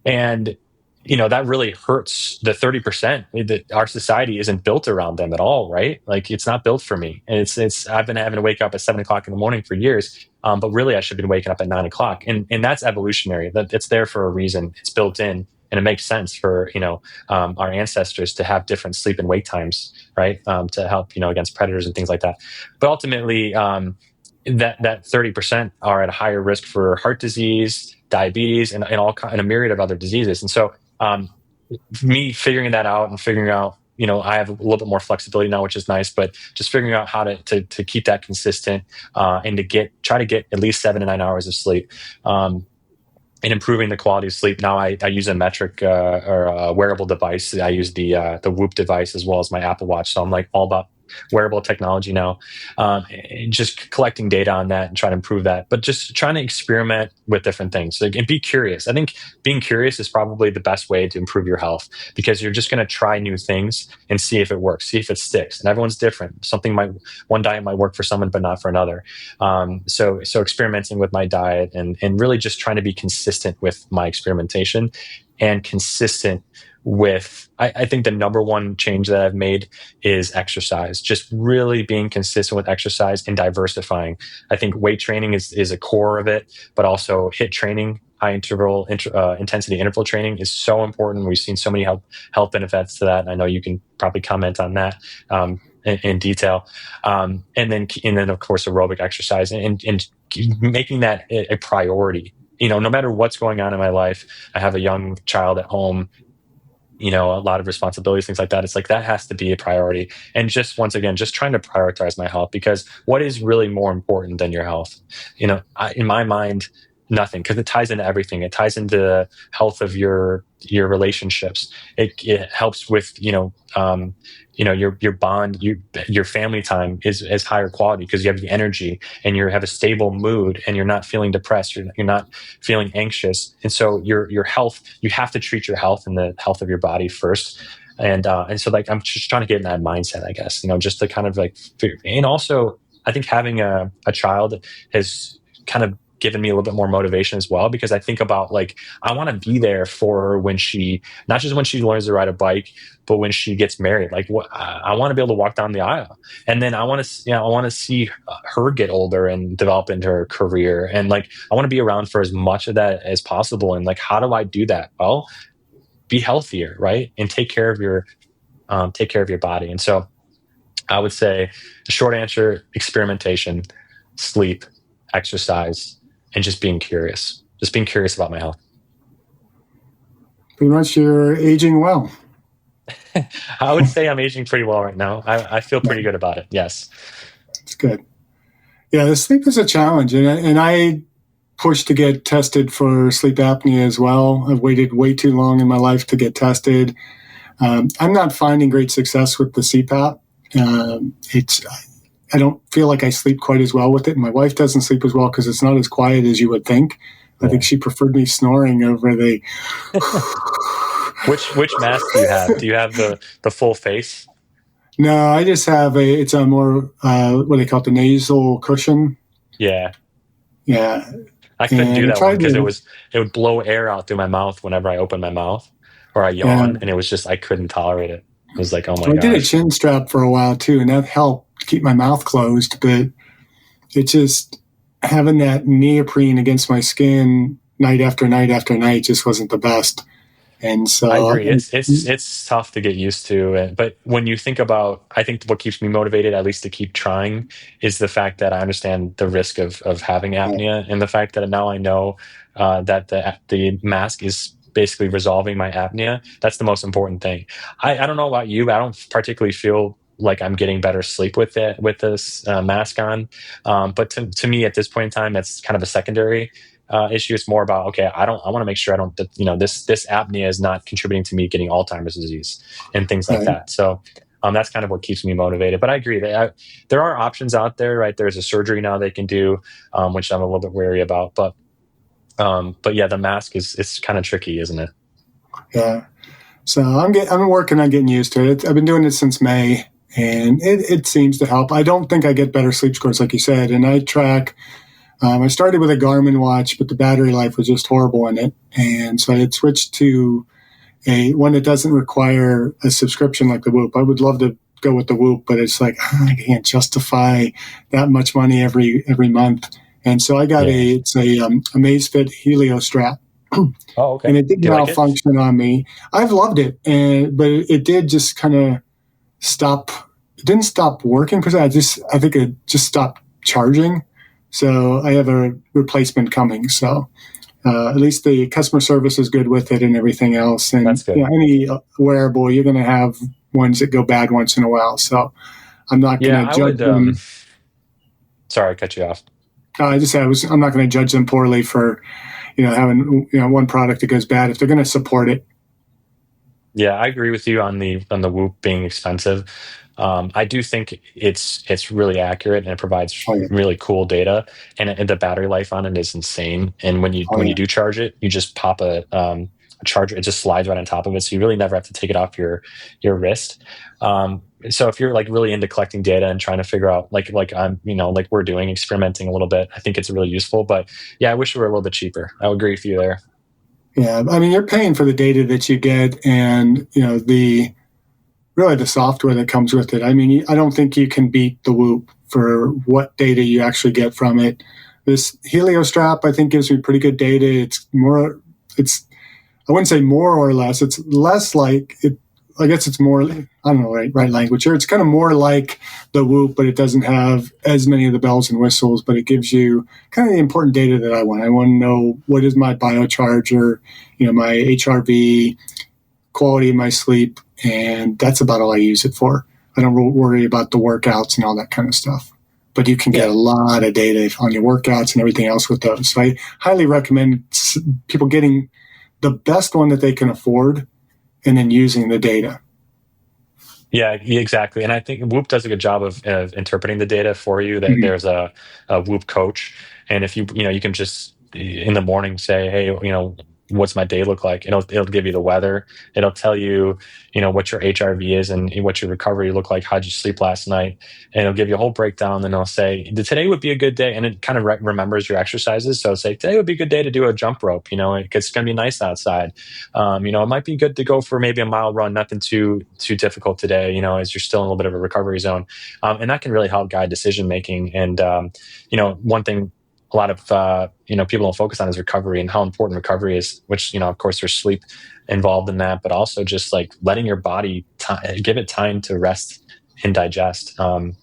And, that really hurts the 30%. Our society isn't built around them at all, right? Like, it's not built for me. And I've been having to wake up at 7 o'clock in the morning for years. But really I should have been waking up at 9 o'clock. And that's evolutionary. That it's there for a reason. It's built in. And it makes sense for, our ancestors to have different sleep and wake times, right? To help, against predators and things like that. But ultimately, that 30% are at a higher risk for heart disease, diabetes, and a myriad of other diseases. And so, me figuring that out and figuring out, I have a little bit more flexibility now, which is nice, but just figuring out how to keep that consistent, and try to get at least 7 to 9 hours of sleep. And improving the quality of sleep. Now I use a metric or a wearable device. I use the Whoop device as well as my Apple Watch. So I'm like all about wearable technology now, and just collecting data on that and trying to improve that. But just trying to experiment with different things and be curious. I think being curious is probably the best way to improve your health, because you're just going to try new things and see if it works, see if it sticks. And everyone's different. One diet might work for someone, but not for another. So experimenting with my diet and really just trying to be consistent with my experimentation and consistent with, I think the number one change that I've made is exercise, just really being consistent with exercise and diversifying. I think weight training is a core of it, but also HIIT training. intensity interval training is so important. We've seen so many health benefits to that, and I know you can probably comment on that in detail. And then of course aerobic exercise, and making that a priority. No matter what's going on in my life, I have a young child at home, a lot of responsibilities, things like that. It's like that has to be a priority. And just once again, just trying to prioritize my health, because what is really more important than your health? In my mind, nothing, because it ties into everything. It ties into the health of your relationships. It helps with your bond, your family time is higher quality because you have the energy and you have a stable mood and you're not feeling depressed. You're not feeling anxious. And so your health, you have to treat your health and the health of your body first. And so like, I'm just trying to get in that mindset, I guess, just to kind of like figure. And also I think having a child has kind of given me a little bit more motivation as well, because I think about like, I want to be there for her when not just when she learns to ride a bike, but when she gets married. Like, I want to be able to walk down the aisle, and then I want to see her get older and develop into her career, and like I want to be around for as much of that as possible. And like, how do I do that? Well, be healthier, right, and take care of your body. And so I would say the short answer: experimentation, sleep, exercise, and just being curious about my health. Pretty much you're aging well. I would say I'm aging pretty well right now. I feel pretty good about it. Yes. It's good. Yeah, the sleep is a challenge. And I pushed to get tested for sleep apnea as well. I've waited way too long in my life to get tested. I'm not finding great success with the CPAP. I don't feel like I sleep quite as well with it. My wife doesn't sleep as well because it's not as quiet as you would think. I think she preferred me snoring over the... Which mask do you have? Do you have the full face? No, I just have it's a more, what they call it, the nasal cushion. Yeah. Yeah. I couldn't do that one because it would blow air out through my mouth whenever I opened my mouth or I yawned, and it was just, I couldn't tolerate it. It was like, oh my gosh. I did a chin strap for a while too, and that helped keep my mouth closed, but it just, having that neoprene against my skin night after night after night just wasn't the best. And so I agree. It's tough to get used to. But when you think about, I think what keeps me motivated, at least to keep trying, is the fact that I understand the risk of having apnea, and the fact that now I know that the mask is basically resolving my apnea. That's the most important thing. I don't know about you, but I don't particularly feel like I'm getting better sleep with this mask on. But to me at this point in time, that's kind of a secondary issue. It's more about, okay, I want to make sure I don't, this apnea is not contributing to me getting Alzheimer's disease and things like that. So that's kind of what keeps me motivated. But I agree that there are options out there, right? There's a surgery now they can do, which I'm a little bit wary about. But yeah, the mask it's kind of tricky, isn't it? Yeah. So I'm working on getting used to it. I've been doing it since May, and it seems to help. I don't think I get better sleep scores, like you said, and I track. I started with a Garmin watch, but the battery life was just horrible in it. And so I had switched to one that doesn't require a subscription like the Whoop. I would love to go with the Whoop, but it's like, I can't justify that much money every month. And so I got a Amazfit Helio strap. Oh, okay. And it did malfunction on me. I've loved it, but it did just kind of stop. It didn't stop working per se. I think it just stopped charging. So I have a replacement coming. So at least the customer service is good with it and everything else. And that's good. Any wearable, you're going to have ones that go bad once in a while. So I'm not going to judge them. Sorry, I cut you off. I'm not going to judge them poorly for having one product that goes bad if they're going to support it. Yeah, I agree with you on the Whoop being expensive. I do think it's really accurate, and it provides really cool data, and the battery life on it is insane. And when you do charge it, you just pop a charger; it just slides right on top of it, so you really never have to take it off your wrist. So if you're like really into collecting data and trying to figure out like I'm like we're doing, experimenting a little bit, I think it's really useful. But yeah, I wish it were a little bit cheaper. I would agree with you there. Yeah, I mean, you're paying for the data that you get, and the software that comes with it. I mean, I don't think you can beat the Whoop for what data you actually get from it. This Heliostrap, I think, gives me pretty good data. It's I wouldn't say more or less. It's less like it. I guess it's more. I don't know right language here. It's kind of more like the Whoop, but it doesn't have as many of the bells and whistles. But it gives you kind of the important data that I want. I want to know what is my biocharger, my HRV, quality of my sleep, and that's about all I use it for. I don't worry about the workouts and all that kind of stuff. But you can get a lot of data on your workouts and everything else with those. So I highly recommend people getting the best one that they can afford and then using the data. Yeah, exactly. And I think Whoop does a good job of interpreting the data for you. That there's a Whoop coach, and if you can just in the morning say, hey, what's my day look like? It'll give you the weather. It'll tell you, what your HRV is and what your recovery look like. How'd you sleep last night? And it'll give you a whole breakdown. And it'll say today would be a good day, and it kind of remembers your exercises. So say today would be a good day to do a jump rope. It's going to be nice outside. It might be good to go for maybe a mile run, nothing too difficult today, as you're still in a little bit of a recovery zone. And that can really help guide decision making. And, one thing a lot of, people don't focus on is recovery and how important recovery is, which, of course there's sleep involved in that, but also just like letting your body give it time to rest and digest. And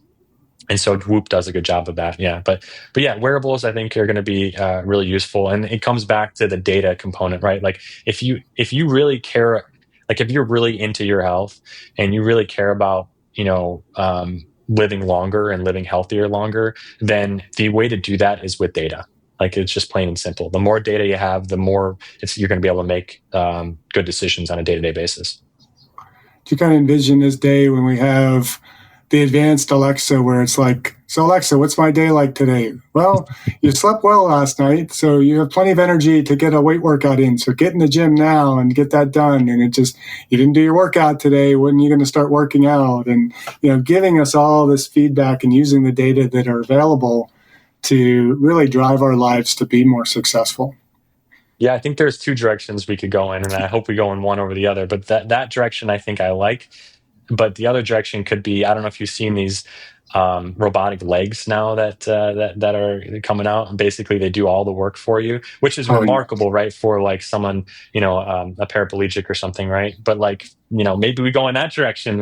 so Whoop does a good job of that. Yeah. But yeah, wearables, I think, are going to be really useful. And it comes back to the data component, right? Like if you really care, like if you're really into your health and you really care about, living longer and living healthier longer, then the way to do that is with data. Like it's just plain and simple. The more data you have, the more you're going to be able to make good decisions on a day-to-day basis. Do you kind of envision this day when we have the advanced Alexa where it's like, so Alexa, what's my day like today? Well, you slept well last night, so you have plenty of energy to get a weight workout in. So get in the gym now and get that done. And you didn't do your workout today. When are you going to start working out? And, giving us all this feedback and using the data that are available to really drive our lives to be more successful. Yeah, I think there's two directions we could go in, and I hope we go in one over the other. But that direction I think I like. But the other direction could be, I don't know if you've seen these robotic legs now that are coming out. And basically, they do all the work for you, which is remarkable, right? For like someone, a paraplegic or something, right? But like, maybe we go in that direction.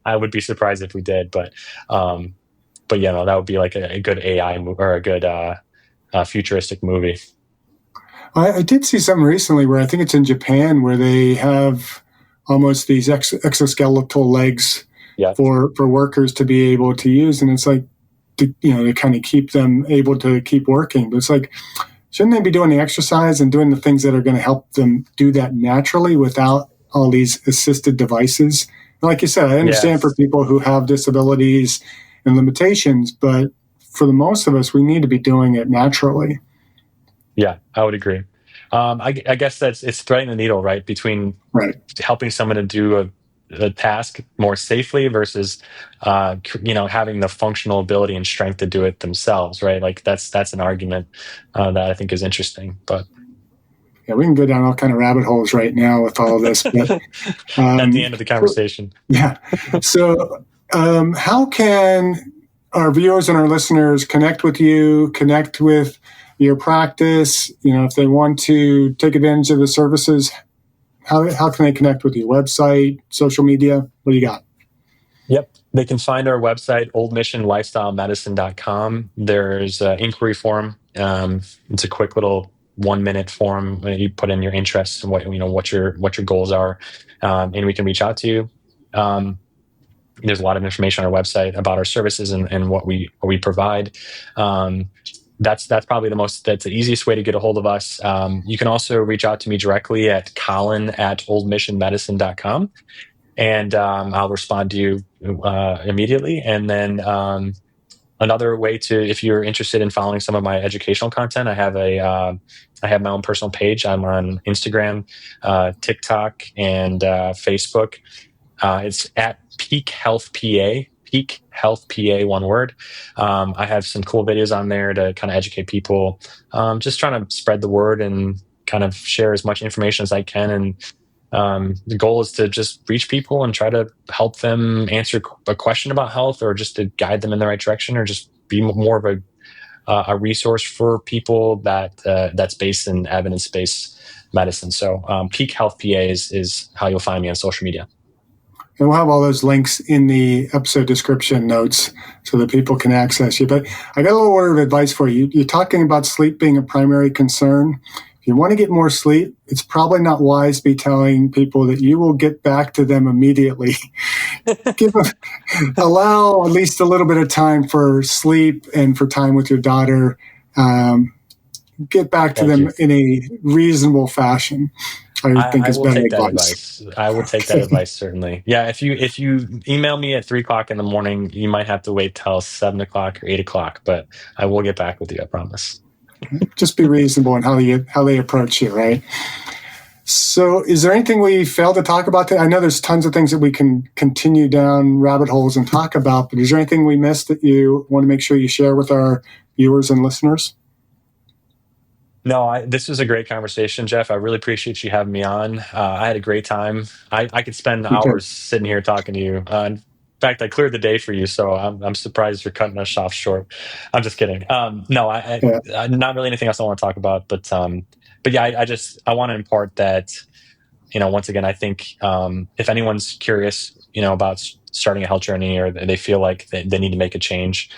I would be surprised if we did, but that would be like a good AI or a good futuristic movie. I did see something recently where I think it's in Japan where they have almost these exoskeletal legs for workers to be able to use. And it's like, to kind of keep them able to keep working. But it's like, shouldn't they be doing the exercise and doing the things that are going to help them do that naturally without all these assisted devices? And like you said, I understand for people who have disabilities and limitations, but for the most of us, we need to be doing it naturally. Yeah, I would agree. I guess it's threading the needle, right, between helping someone to do a task more safely versus, having the functional ability and strength to do it themselves, right? Like that's an argument that I think is interesting. But yeah, we can go down all kind of rabbit holes right now with all this. But at the end of the conversation, yeah. So, how can our viewers and our listeners connect with you, connect with your practice? If they want to take advantage of the services, how can they connect with you? Website, social media? What do you got? Yep. They can find our website, oldmissionlifestylemedicine.com. There's an inquiry form. It's a quick little 1-minute form. You put in your interests and what your goals are, and we can reach out to you. There's a lot of information on our website about our services and what we provide. That's probably that's the easiest way to get a hold of us. You can also reach out to me directly at colin@oldmissionmedicine.com. And I'll respond to you immediately. And then another way if you're interested in following some of my educational content, I have my own personal page. I'm on Instagram, TikTok, and Facebook. It's at Peak Health PA. Peak Health PA, one word. I have some cool videos on there to kind of educate people. Just trying to spread the word and kind of share as much information as I can. And the goal is to just reach people and try to help them answer a question about health, or just to guide them in the right direction, or just be more of a resource for people that's based in evidence-based medicine. So Peak Health PA is how you'll find me on social media. And we'll have all those links in the episode description notes so that people can access you. But I got a little word of advice for you. You're talking about sleep being a primary concern. If you want to get more sleep, it's probably not wise to be telling people that you will get back to them immediately. Allow at least a little bit of time for sleep and for time with your daughter. Get back to them in a reasonable fashion. I will take that advice. I will take that advice, certainly. Yeah, if you email me at 3:00 in the morning, you might have to wait till 7:00 or 8:00, but I will get back with you, I promise. Just be reasonable in how they approach you, right? So is there anything we failed to talk about today? I know there's tons of things that we can continue down rabbit holes and talk about, but is there anything we missed that you want to make sure you share with our viewers and listeners? No, this was a great conversation, Jeff. I really appreciate you having me on. I had a great time. I could spend hours sitting here talking to you. In fact, I cleared the day for you, so I'm surprised you're cutting us off short. I'm just kidding. No, I not really anything else I want to talk about, but yeah, I want to impart that. Once again, I think if anyone's curious, about starting a health journey, or they feel like they need to make a change,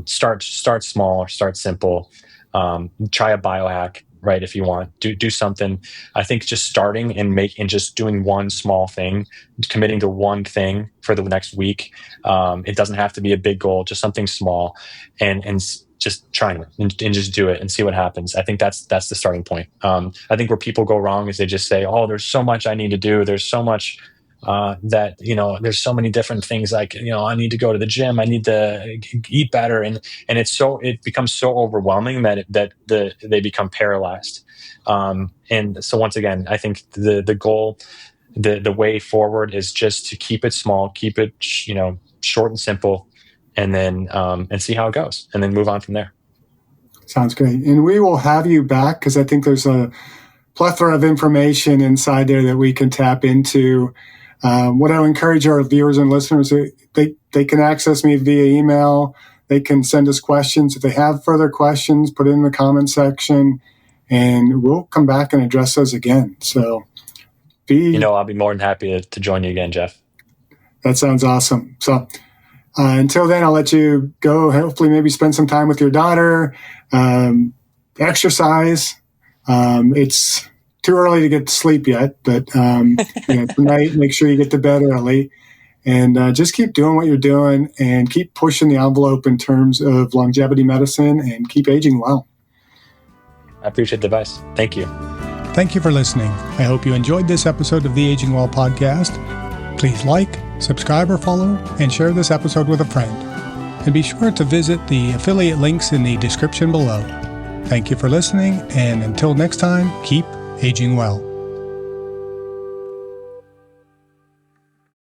start small or start simple. Try a biohack, right? If you want, do something. I think just starting and just doing one small thing, committing to one thing for the next week. It doesn't have to be a big goal, just something small, and just trying it and just do it and see what happens. I think that's the starting point. I think where people go wrong is they just say, "Oh, there's so much I need to do. There's so much that there's so many different things, like I need to go to the gym, I need to eat better," and it becomes so overwhelming that they become paralyzed. And so once again, I think the goal, the way forward is just to keep it small, keep it short and simple, and then and see how it goes, and then move on from there. Sounds great. And we will have you back because I think there's a plethora of information inside there that we can tap into. What I would encourage our viewers and listeners, they can access me via email. They can send us questions. If they have further questions, put it in the comment section, and we'll come back and address those again. So I'll be more than happy to join you again, Jeff. That sounds awesome. So until then, I'll let you go. Hopefully maybe spend some time with your daughter, exercise. It's too early to get to sleep yet, but tonight, make sure you get to bed early, and just keep doing what you're doing and keep pushing the envelope in terms of longevity medicine and keep aging well. I appreciate the advice. Thank you. Thank you for listening. I hope you enjoyed this episode of the Aging Well podcast. Please like, subscribe, or follow, and share this episode with a friend. And be sure to visit the affiliate links in the description below. Thank you for listening, and until next time, keep aging well.